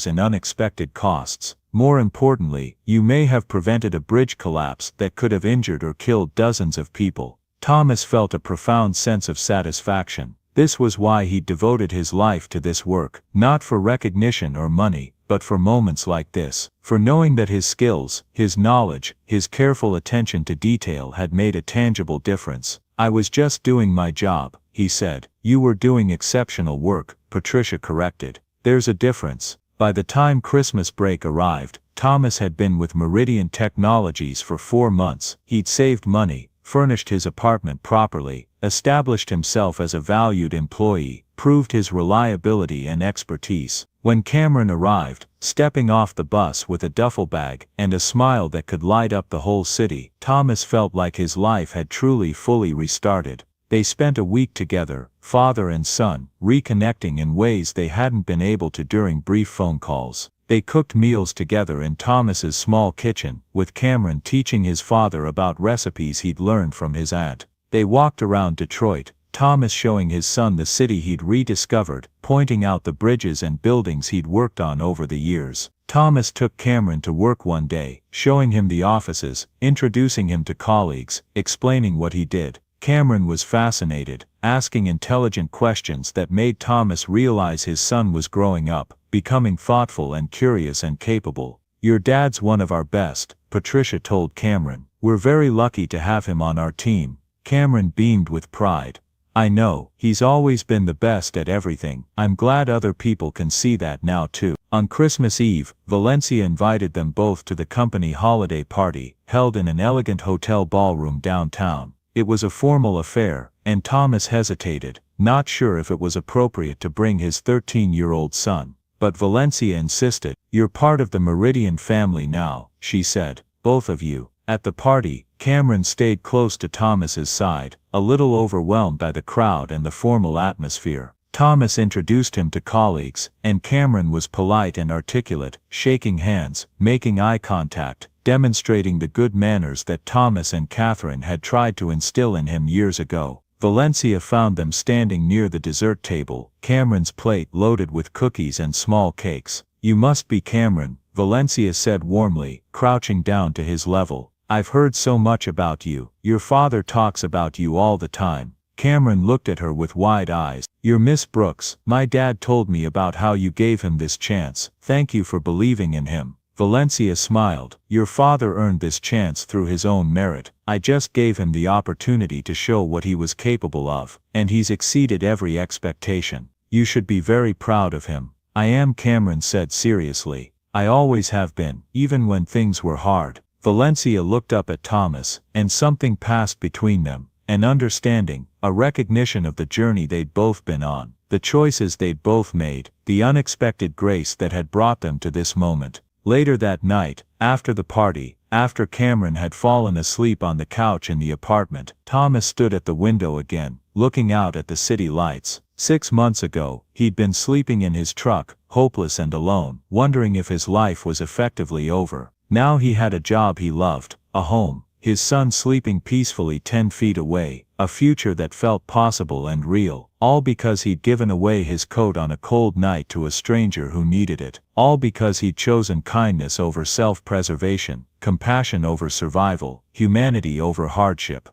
in unexpected costs. More importantly, you may have prevented a bridge collapse that could have injured or killed dozens of people. Thomas felt a profound sense of satisfaction. This was why he devoted his life to this work, not for recognition or money, but for moments like this, for knowing that his skills, his knowledge, his careful attention to detail had made a tangible difference. I was just doing my job, he said. You were doing exceptional work, Patricia corrected. There's a difference. By the time Christmas break arrived, Thomas had been with Meridian Technologies for 4 months. He'd saved money, furnished his apartment properly, established himself as a valued employee, proved his reliability and expertise. When Cameron arrived, stepping off the bus with a duffel bag and a smile that could light up the whole city, Thomas felt like his life had truly fully restarted. They spent a week together, father and son, reconnecting in ways they hadn't been able to during brief phone calls. They cooked meals together in Thomas's small kitchen, with Cameron teaching his father about recipes he'd learned from his aunt. They walked around Detroit, Thomas showing his son the city he'd rediscovered, pointing out the bridges and buildings he'd worked on over the years. Thomas took Cameron to work one day, showing him the offices, introducing him to colleagues, explaining what he did. Cameron was fascinated, asking intelligent questions that made Thomas realize his son was growing up, becoming thoughtful and curious and capable. Your dad's one of our best, Patricia told Cameron. We're very lucky to have him on our team. Cameron beamed with pride. I know, he's always been the best at everything. I'm glad other people can see that now too. On Christmas Eve, Valencia invited them both to the company holiday party, held in an elegant hotel ballroom downtown. It was a formal affair, and Thomas hesitated, not sure if it was appropriate to bring his 13-year-old son. But Valencia insisted. You're part of the Meridian family now, she said, both of you. At the party, Cameron stayed close to Thomas's side, a little overwhelmed by the crowd and the formal atmosphere. Thomas introduced him to colleagues, and Cameron was polite and articulate, shaking hands, making eye contact, demonstrating the good manners that Thomas and Catherine had tried to instill in him years ago. Valencia found them standing near the dessert table, Cameron's plate loaded with cookies and small cakes. You must be Cameron, Valencia said warmly, crouching down to his level. I've heard so much about you. Your father talks about you all the time. Cameron looked at her with wide eyes. "You're Miss Brooks. My dad told me about how you gave him this chance. Thank you for believing in him." Valencia smiled. "Your father earned this chance through his own merit. I just gave him the opportunity to show what he was capable of, and he's exceeded every expectation. You should be very proud of him." "I am," Cameron said seriously. "I always have been, even when things were hard." Valencia looked up at Thomas, and something passed between them. An understanding, a recognition of the journey they'd both been on, the choices they'd both made, the unexpected grace that had brought them to this moment. Later that night, after the party, after Cameron had fallen asleep on the couch in the apartment, Thomas stood at the window again, looking out at the city lights. 6 months ago, he'd been sleeping in his truck, hopeless and alone, wondering if his life was effectively over. Now he had a job he loved, a home, his son sleeping peacefully 10 feet away, a future that felt possible and real, all because he'd given away his coat on a cold night to a stranger who needed it, all because he'd chosen kindness over self-preservation, compassion over survival, humanity over hardship.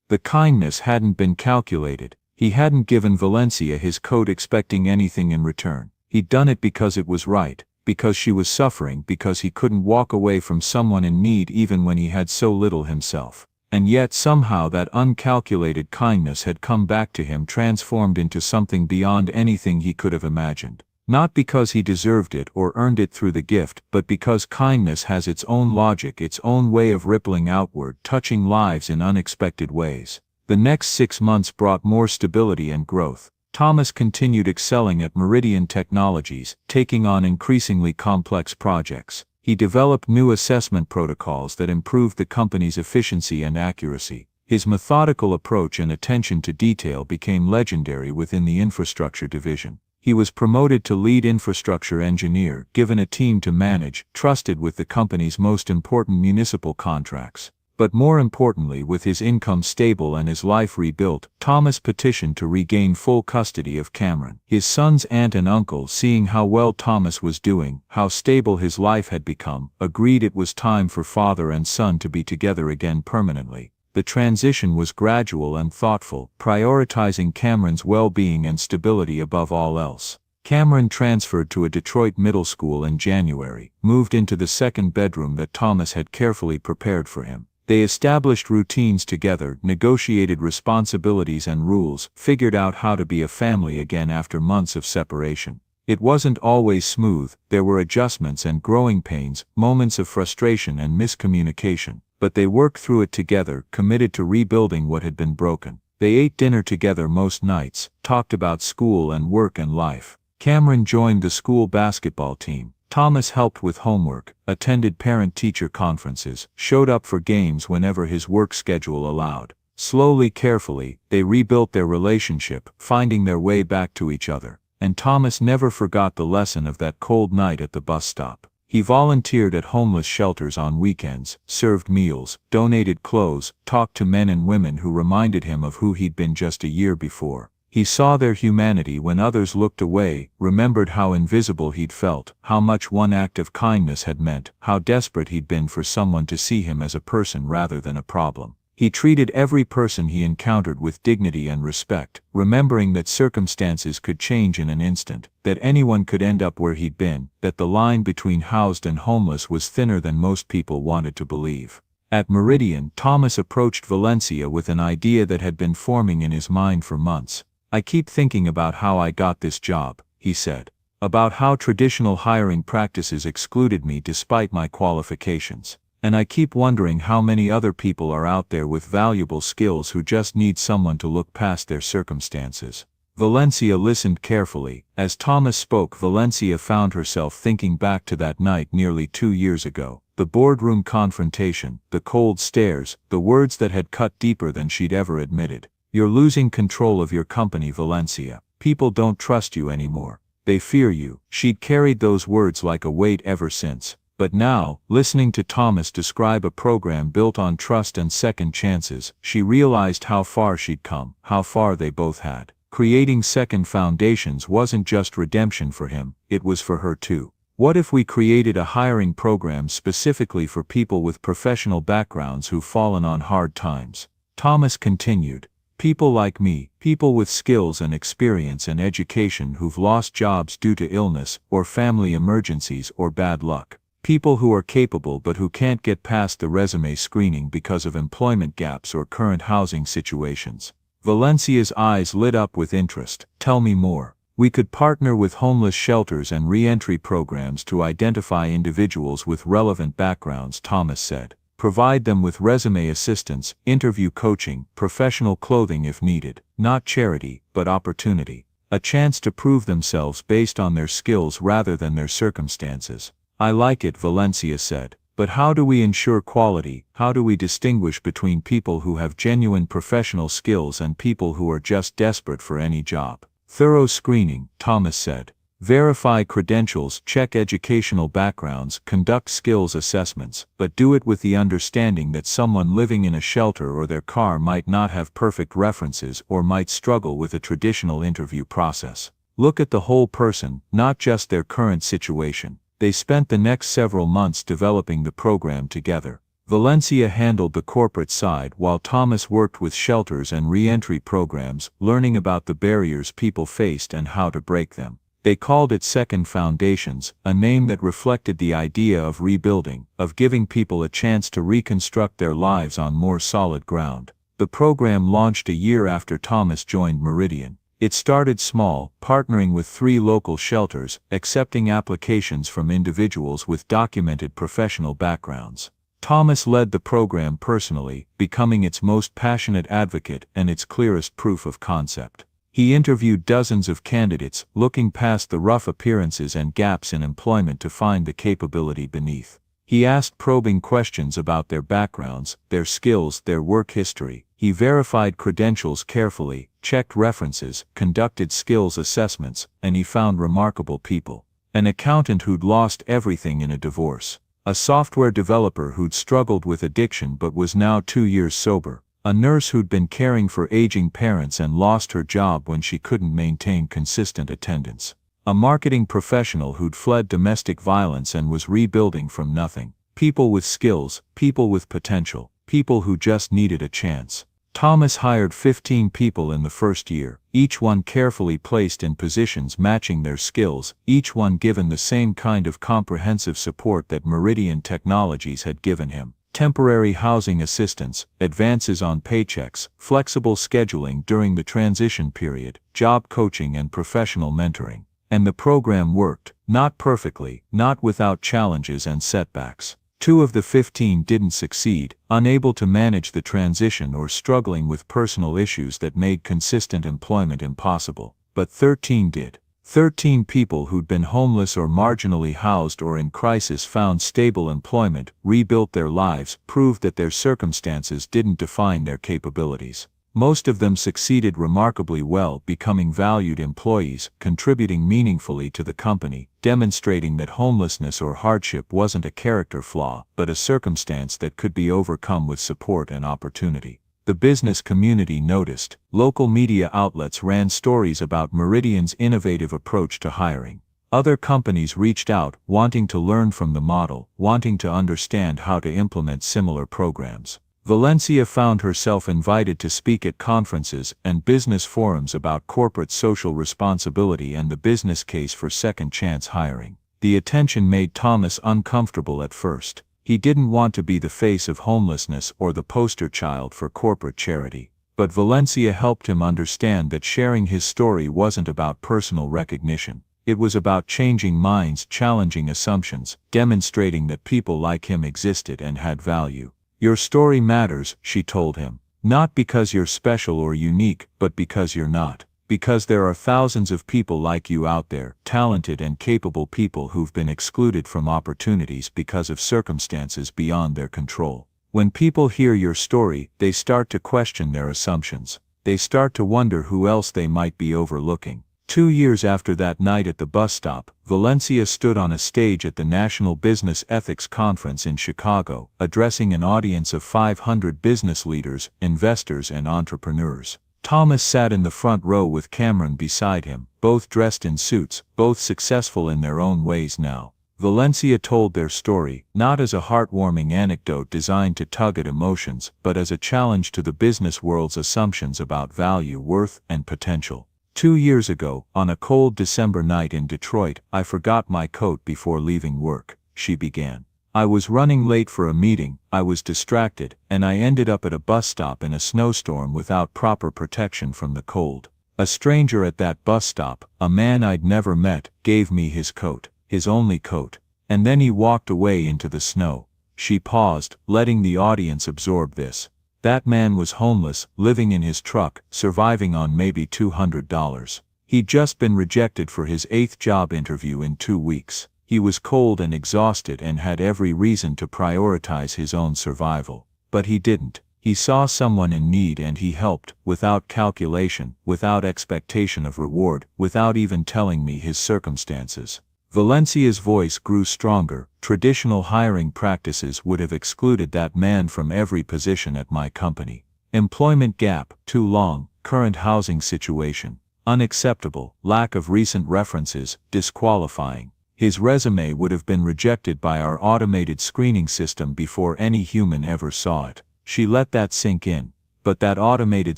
The kindness hadn't been calculated. He hadn't given Valencia his coat expecting anything in return. He'd done it because it was right, because she was suffering, because he couldn't walk away from someone in need even when he had so little himself. And yet somehow that uncalculated kindness had come back to him, transformed into something beyond anything he could have imagined. Not because he deserved it or earned it through the gift, but because kindness has its own logic, its own way of rippling outward, touching lives in unexpected ways. The next 6 months brought more stability and growth. Thomas continued excelling at Meridian Technologies, taking on increasingly complex projects. He developed new assessment protocols that improved the company's efficiency and accuracy. His methodical approach and attention to detail became legendary within the infrastructure division. He was promoted to lead infrastructure engineer, given a team to manage, trusted with the company's most important municipal contracts. But more importantly, with his income stable and his life rebuilt, Thomas petitioned to regain full custody of Cameron. His son's aunt and uncle, seeing how well Thomas was doing, how stable his life had become, agreed it was time for father and son to be together again permanently. The transition was gradual and thoughtful, prioritizing Cameron's well-being and stability above all else. Cameron transferred to a Detroit middle school in January, moved into the second bedroom that Thomas had carefully prepared for him. They established routines together, negotiated responsibilities and rules, figured out how to be a family again after months of separation. It wasn't always smooth, there were adjustments and growing pains, moments of frustration and miscommunication, but they worked through it together, committed to rebuilding what had been broken. They ate dinner together most nights, talked about school and work and life. Cameron joined the school basketball team. Thomas helped with homework, attended parent-teacher conferences, showed up for games whenever his work schedule allowed. Slowly, carefully, they rebuilt their relationship, finding their way back to each other. And Thomas never forgot the lesson of that cold night at the bus stop. He volunteered at homeless shelters on weekends, served meals, donated clothes, talked to men and women who reminded him of who he'd been just a year before. He saw their humanity when others looked away, remembered how invisible he'd felt, how much one act of kindness had meant, how desperate he'd been for someone to see him as a person rather than a problem. He treated every person he encountered with dignity and respect, remembering that circumstances could change in an instant, that anyone could end up where he'd been, that the line between housed and homeless was thinner than most people wanted to believe. At Meridian, Thomas approached Valencia with an idea that had been forming in his mind for months. "I keep thinking about how I got this job," he said. "About how traditional hiring practices excluded me despite my qualifications. And I keep wondering how many other people are out there with valuable skills who just need someone to look past their circumstances." Valencia listened carefully. As Thomas spoke, Valencia found herself thinking back to that night nearly 2 years ago. The boardroom confrontation, the cold stares, the words that had cut deeper than she'd ever admitted. "You're losing control of your company, Valencia. People don't trust you anymore. They fear you." She'd carried those words like a weight ever since. But now, listening to Thomas describe a program built on trust and second chances, she realized how far she'd come, how far they both had. Creating second foundations wasn't just redemption for him, it was for her too. What if we created a hiring program specifically for people with professional backgrounds who've fallen on hard times? Thomas continued. People like me, people with skills and experience and education who've lost jobs due to illness or family emergencies or bad luck. People who are capable but who can't get past the resume screening because of employment gaps or current housing situations. Valencia's eyes lit up with interest. Tell me more. We could partner with homeless shelters and re-entry programs to identify individuals with relevant backgrounds, Thomas said. Provide them with resume assistance, interview coaching, professional clothing if needed. Not charity, but opportunity. A chance to prove themselves based on their skills rather than their circumstances. I like it, Valencia said. But how do we ensure quality? How do we distinguish between people who have genuine professional skills and people who are just desperate for any job? Thorough screening, Thomas said. Verify credentials, check educational backgrounds, conduct skills assessments, but do it with the understanding that someone living in a shelter or their car might not have perfect references or might struggle with a traditional interview process. Look at the whole person, not just their current situation. They spent the next several months developing the program together. Valencia handled the corporate side while Thomas worked with shelters and re-entry programs, learning about the barriers people faced and how to break them. They called it Second Foundations, a name that reflected the idea of rebuilding, of giving people a chance to reconstruct their lives on more solid ground. The program launched a year after Thomas joined Meridian. It started small, partnering with 3 local shelters, accepting applications from individuals with documented professional backgrounds. Thomas led the program personally, becoming its most passionate advocate and its clearest proof of concept. He interviewed dozens of candidates, looking past the rough appearances and gaps in employment to find the capability beneath. He asked probing questions about their backgrounds, their skills, their work history. He verified credentials carefully, checked references, conducted skills assessments, and he found remarkable people. An accountant who'd lost everything in a divorce. A software developer who'd struggled with addiction but was now 2 years sober. A nurse who'd been caring for aging parents and lost her job when she couldn't maintain consistent attendance. A marketing professional who'd fled domestic violence and was rebuilding from nothing. People with skills, people with potential, people who just needed a chance. Thomas hired 15 people in the first year, each one carefully placed in positions matching their skills, each one given the same kind of comprehensive support that Meridian Technologies had given him. Temporary housing assistance, advances on paychecks, flexible scheduling during the transition period, job coaching and professional mentoring. And the program worked, not perfectly, not without challenges and setbacks. 2 of the 15 didn't succeed, unable to manage the transition or struggling with personal issues that made consistent employment impossible. But 13 did. 13 people who'd been homeless or marginally housed or in crisis found stable employment, rebuilt their lives, proved that their circumstances didn't define their capabilities. Most of them succeeded remarkably well, becoming valued employees, contributing meaningfully to the company, demonstrating that homelessness or hardship wasn't a character flaw, but a circumstance that could be overcome with support and opportunity. The business community noticed. Local media outlets ran stories about Meridian's innovative approach to hiring. Other companies reached out, wanting to learn from the model, wanting to understand how to implement similar programs. Valencia found herself invited to speak at conferences and business forums about corporate social responsibility and the business case for second-chance hiring. The attention made Thomas uncomfortable at first. He didn't want to be the face of homelessness or the poster child for corporate charity. But Valencia helped him understand that sharing his story wasn't about personal recognition. It was about changing minds, challenging assumptions, demonstrating that people like him existed and had value. Your story matters, she told him. Not because you're special or unique, but because you're not. Because there are thousands of people like you out there, talented and capable people who've been excluded from opportunities because of circumstances beyond their control. When people hear your story, they start to question their assumptions. They start to wonder who else they might be overlooking. 2 years after that night at the bus stop, Valencia stood on a stage at the National Business Ethics Conference in Chicago, addressing an audience of 500 business leaders, investors and entrepreneurs. Thomas sat in the front row with Cameron beside him, both dressed in suits, both successful in their own ways now. Valencia told their story, not as a heartwarming anecdote designed to tug at emotions, but as a challenge to the business world's assumptions about value, worth, and potential. 2 years ago, on a cold December night in Detroit, I forgot my coat before leaving work, she began. I was running late for a meeting, I was distracted, and I ended up at a bus stop in a snowstorm without proper protection from the cold. A stranger at that bus stop, a man I'd never met, gave me his coat, his only coat, and then he walked away into the snow. She paused, letting the audience absorb this. That man was homeless, living in his truck, surviving on maybe $200. He'd just been rejected for his 8th job interview in 2 weeks. He was cold and exhausted and had every reason to prioritize his own survival. But he didn't. He saw someone in need and he helped, without calculation, without expectation of reward, without even telling me his circumstances. Valencia's voice grew stronger. Traditional hiring practices would have excluded that man from every position at my company. Employment gap, too long, current housing situation, unacceptable, lack of recent references, disqualifying. His resume would have been rejected by our automated screening system before any human ever saw it. She let that sink in. But that automated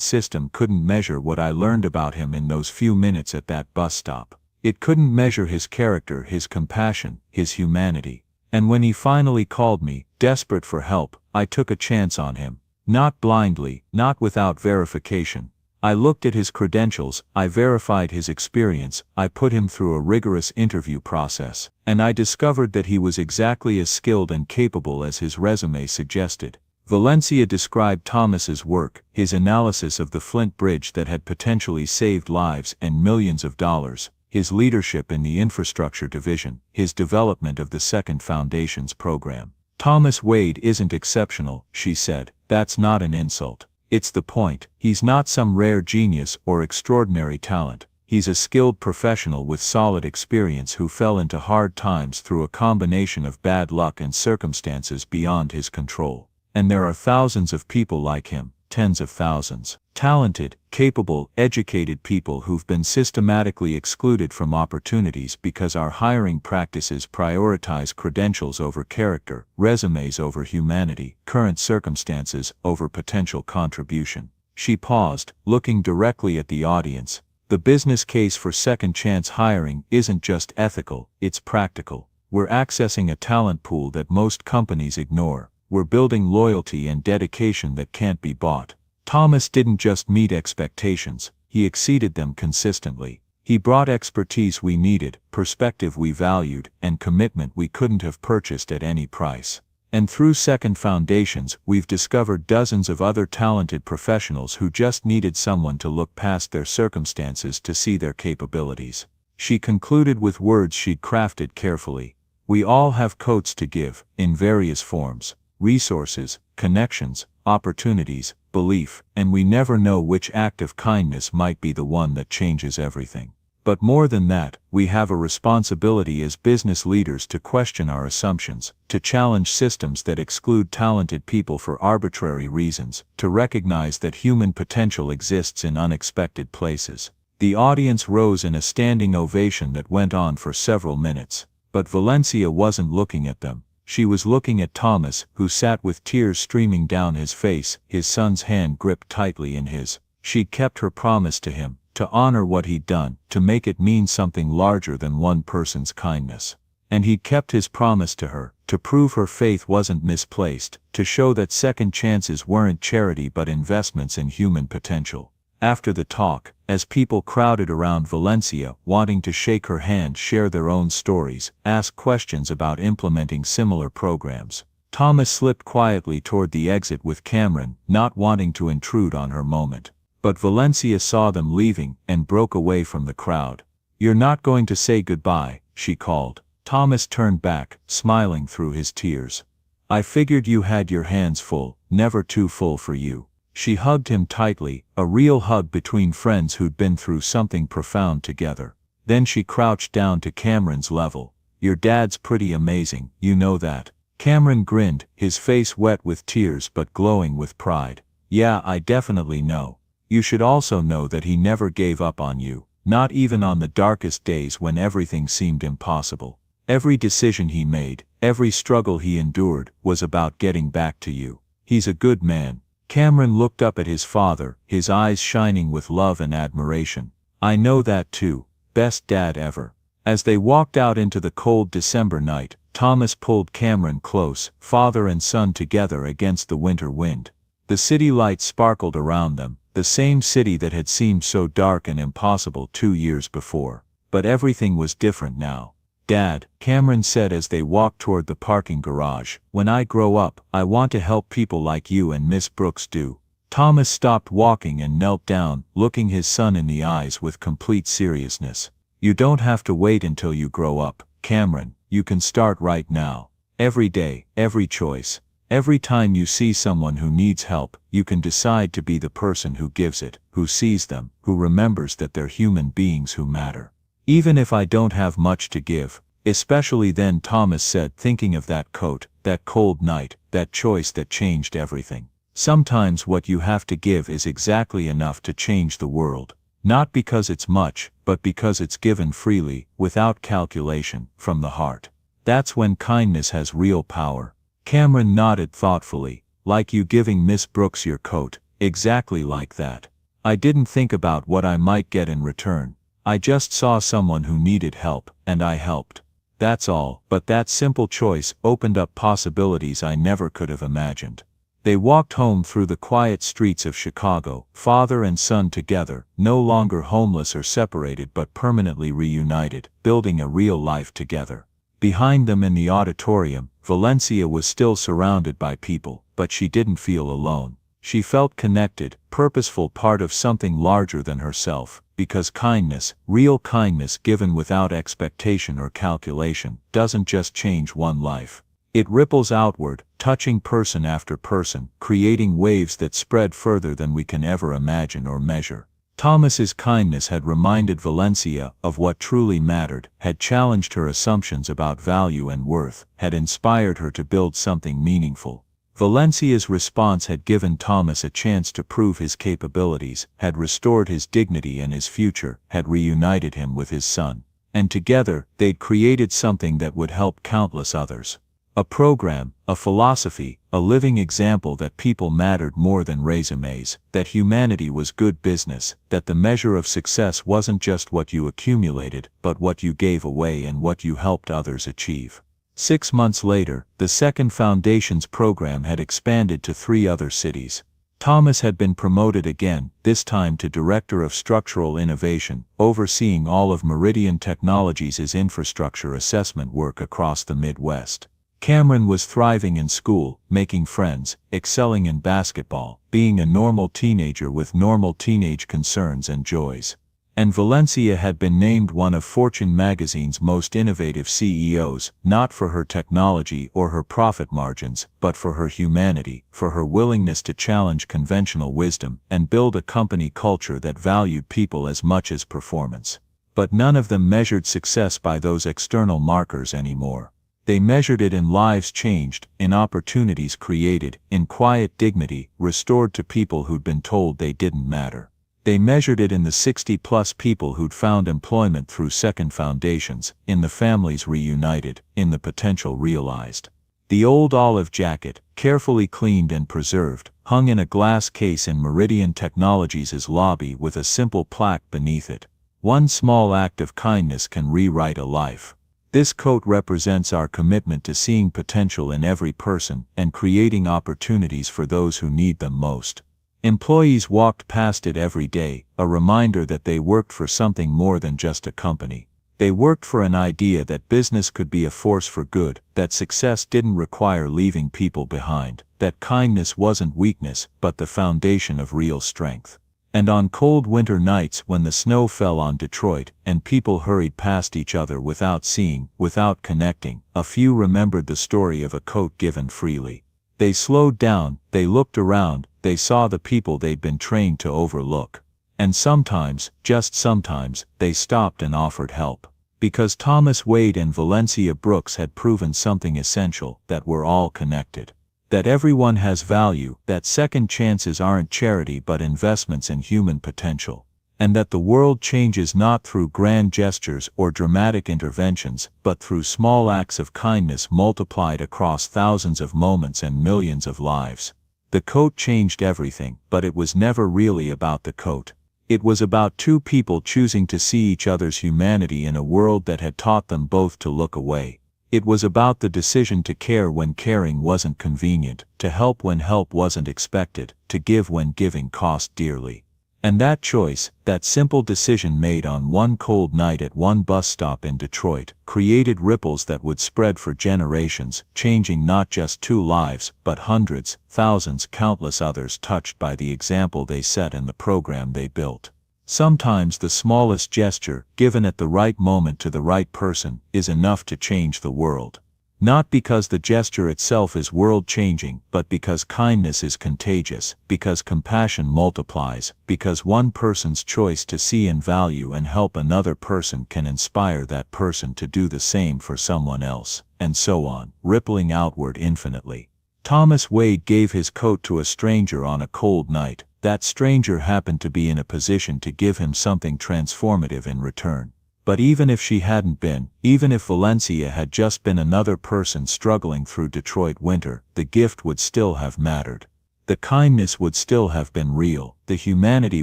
system couldn't measure what I learned about him in those few minutes at that bus stop. It couldn't measure his character, his compassion, his humanity. And when he finally called me, desperate for help, I took a chance on him. Not blindly, not without verification. I looked at his credentials, I verified his experience, I put him through a rigorous interview process, and I discovered that he was exactly as skilled and capable as his resume suggested. Valencia described Thomas's work, his analysis of the Flint Bridge that had potentially saved lives and millions of dollars, his leadership in the infrastructure division, his development of the Second Foundations program. Thomas Wade isn't exceptional, she said. That's not an insult. It's the point. He's not some rare genius or extraordinary talent. He's a skilled professional with solid experience who fell into hard times through a combination of bad luck and circumstances beyond his control. And there are thousands of people like him, tens of thousands. Talented, capable, educated people who've been systematically excluded from opportunities because our hiring practices prioritize credentials over character, resumes over humanity, current circumstances over potential contribution. She paused, looking directly at the audience. The business case for second-chance hiring isn't just ethical, it's practical. We're accessing a talent pool that most companies ignore. We're building loyalty and dedication that can't be bought. Thomas didn't just meet expectations, he exceeded them consistently. He brought expertise we needed, perspective we valued, and commitment we couldn't have purchased at any price. And through Second Foundations, we've discovered dozens of other talented professionals who just needed someone to look past their circumstances to see their capabilities. She concluded with words she'd crafted carefully. We all have coats to give, in various forms. Resources, connections, opportunities, belief, and we never know which act of kindness might be the one that changes everything. But more than that, we have a responsibility as business leaders to question our assumptions, to challenge systems that exclude talented people for arbitrary reasons, to recognize that human potential exists in unexpected places. The audience rose in a standing ovation that went on for several minutes. But Valencia wasn't looking at them. She was looking at Thomas, who sat with tears streaming down his face, his son's hand gripped tightly in his. She'd kept her promise to him, to honor what he'd done, to make it mean something larger than one person's kindness. And he'd kept his promise to her, to prove her faith wasn't misplaced, to show that second chances weren't charity but investments in human potential. After the talk, as people crowded around Valencia, wanting to shake her hand, share their own stories, ask questions about implementing similar programs, Thomas slipped quietly toward the exit with Cameron, not wanting to intrude on her moment. But Valencia saw them leaving and broke away from the crowd. "You're not going to say goodbye," she called. Thomas turned back, smiling through his tears. "I figured you had your hands full, never too full for you." She hugged him tightly, a real hug between friends who'd been through something profound together. Then she crouched down to Cameron's level. "Your dad's pretty amazing, you know that." Cameron grinned, his face wet with tears but glowing with pride. "Yeah, I definitely know. You should also know that he never gave up on you, not even on the darkest days when everything seemed impossible. Every decision he made, every struggle he endured, was about getting back to you. He's a good man. Cameron looked up at his father, his eyes shining with love and admiration. I know that too. Best dad ever. As they walked out into the cold December night, Thomas pulled Cameron close, father and son together against the winter wind. The city lights sparkled around them, the same city that had seemed so dark and impossible 2 years before. But everything was different now. Dad, Cameron said as they walked toward the parking garage, when I grow up, I want to help people like you and Miss Brooks do. Thomas stopped walking and knelt down, looking his son in the eyes with complete seriousness. You don't have to wait until you grow up, Cameron, you can start right now. Every day, every choice, every time you see someone who needs help, you can decide to be the person who gives it, who sees them, who remembers that they're human beings who matter. Even if I don't have much to give, especially then, Thomas said, thinking of that coat, that cold night, that choice that changed everything. Sometimes what you have to give is exactly enough to change the world. Not because it's much, but because it's given freely, without calculation, from the heart. That's when kindness has real power. Cameron nodded thoughtfully, like you giving Miss Brooks your coat, exactly like that. I didn't think about what I might get in return. I just saw someone who needed help, and I helped. That's all, but that simple choice opened up possibilities I never could have imagined. They walked home through the quiet streets of Chicago, father and son together, no longer homeless or separated but permanently reunited, building a real life together. Behind them in the auditorium, Valencia was still surrounded by people, but she didn't feel alone. She felt connected, purposeful, part of something larger than herself, because kindness, real kindness given without expectation or calculation, doesn't just change one life. It ripples outward, touching person after person, creating waves that spread further than we can ever imagine or measure. Thomas's kindness had reminded Valencia of what truly mattered, had challenged her assumptions about value and worth, had inspired her to build something meaningful. Valencia's response had given Thomas a chance to prove his capabilities, had restored his dignity and his future, had reunited him with his son. And together, they'd created something that would help countless others. A program, a philosophy, a living example that people mattered more than resumes, that humanity was good business, that the measure of success wasn't just what you accumulated, but what you gave away and what you helped others achieve. 6 months later, the second Foundations program had expanded to 3 other cities. Thomas had been promoted again, this time to Director of Structural Innovation, overseeing all of Meridian Technologies' infrastructure assessment work across the Midwest. Cameron was thriving in school, making friends, excelling in basketball, being a normal teenager with normal teenage concerns and joys. And Valencia had been named one of Fortune magazine's most innovative CEOs, not for her technology or her profit margins, but for her humanity, for her willingness to challenge conventional wisdom and build a company culture that valued people as much as performance. But none of them measured success by those external markers anymore. They measured it in lives changed, in opportunities created, in quiet dignity restored to people who'd been told they didn't matter. They measured it in the 60-plus people who'd found employment through Second Foundations, in the families reunited, in the potential realized. The old olive jacket, carefully cleaned and preserved, hung in a glass case in Meridian Technologies' lobby with a simple plaque beneath it. One small act of kindness can rewrite a life. This coat represents our commitment to seeing potential in every person and creating opportunities for those who need them most. Employees walked past it every day, a reminder that they worked for something more than just a company. They worked for an idea that business could be a force for good, that success didn't require leaving people behind, that kindness wasn't weakness but the foundation of real strength. And on cold winter nights when the snow fell on Detroit and people hurried past each other without seeing, without connecting, a few remembered the story of a coat given freely. They slowed down, they looked around, they saw the people they'd been trained to overlook. And sometimes, just sometimes, they stopped and offered help. Because Thomas Wade and Valencia Brooks had proven something essential, that we're all connected. That everyone has value, that second chances aren't charity but investments in human potential. and that the world changes not through grand gestures or dramatic interventions, but through small acts of kindness multiplied across thousands of moments and millions of lives. The coat changed everything, but it was never really about the coat. It was about two people choosing to see each other's humanity in a world that had taught them both to look away. It was about the decision to care when caring wasn't convenient, to help when help wasn't expected, to give when giving cost dearly. And that choice, that simple decision made on one cold night at one bus stop in Detroit, created ripples that would spread for generations, changing not just two lives, but hundreds, thousands, countless others touched by the example they set and the program they built. Sometimes the smallest gesture, given at the right moment to the right person, is enough to change the world. Not because the gesture itself is world-changing, but because kindness is contagious, because compassion multiplies, because one person's choice to see and value and help another person can inspire that person to do the same for someone else, and so on, rippling outward infinitely. Thomas Wade gave his coat to a stranger on a cold night. That stranger happened to be in a position to give him something transformative in return. But even if she hadn't been, even if Valencia had just been another person struggling through Detroit winter, the gift would still have mattered. The kindness would still have been real, the humanity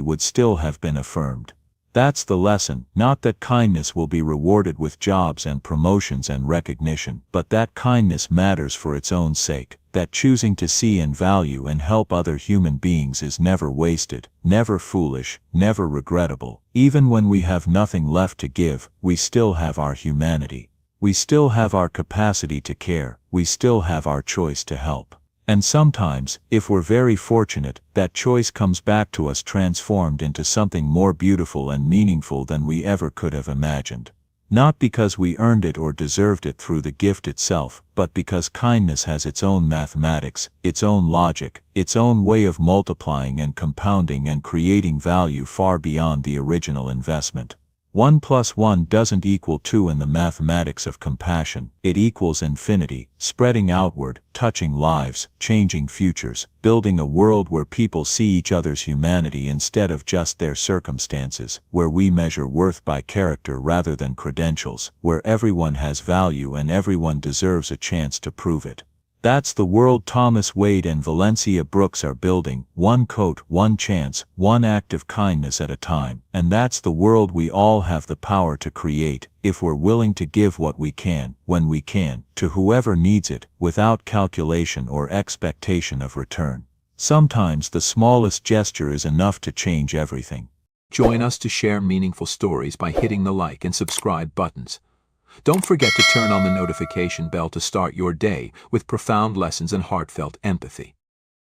would still have been affirmed. That's the lesson, not that kindness will be rewarded with jobs and promotions and recognition, but that kindness matters for its own sake, that choosing to see and value and help other human beings is never wasted, never foolish, never regrettable. Even when we have nothing left to give, we still have our humanity. We still have our capacity to care, we still have our choice to help. And sometimes, if we're very fortunate, that choice comes back to us transformed into something more beautiful and meaningful than we ever could have imagined. Not because we earned it or deserved it through the gift itself, but because kindness has its own mathematics, its own logic, its own way of multiplying and compounding and creating value far beyond the original investment. 1 + 1 doesn't equal 2 in the mathematics of compassion, it equals infinity, spreading outward, touching lives, changing futures, building a world where people see each other's humanity instead of just their circumstances, where we measure worth by character rather than credentials, where everyone has value and everyone deserves a chance to prove it. That's the world Thomas Wade and Valencia Brooks are building, one coat, one chance, one act of kindness at a time, and that's the world we all have the power to create, if we're willing to give what we can, when we can, to whoever needs it, without calculation or expectation of return. Sometimes the smallest gesture is enough to change everything. Join us to share meaningful stories by hitting the like and subscribe buttons. Don't forget to turn on the notification bell to start your day with profound lessons and heartfelt empathy.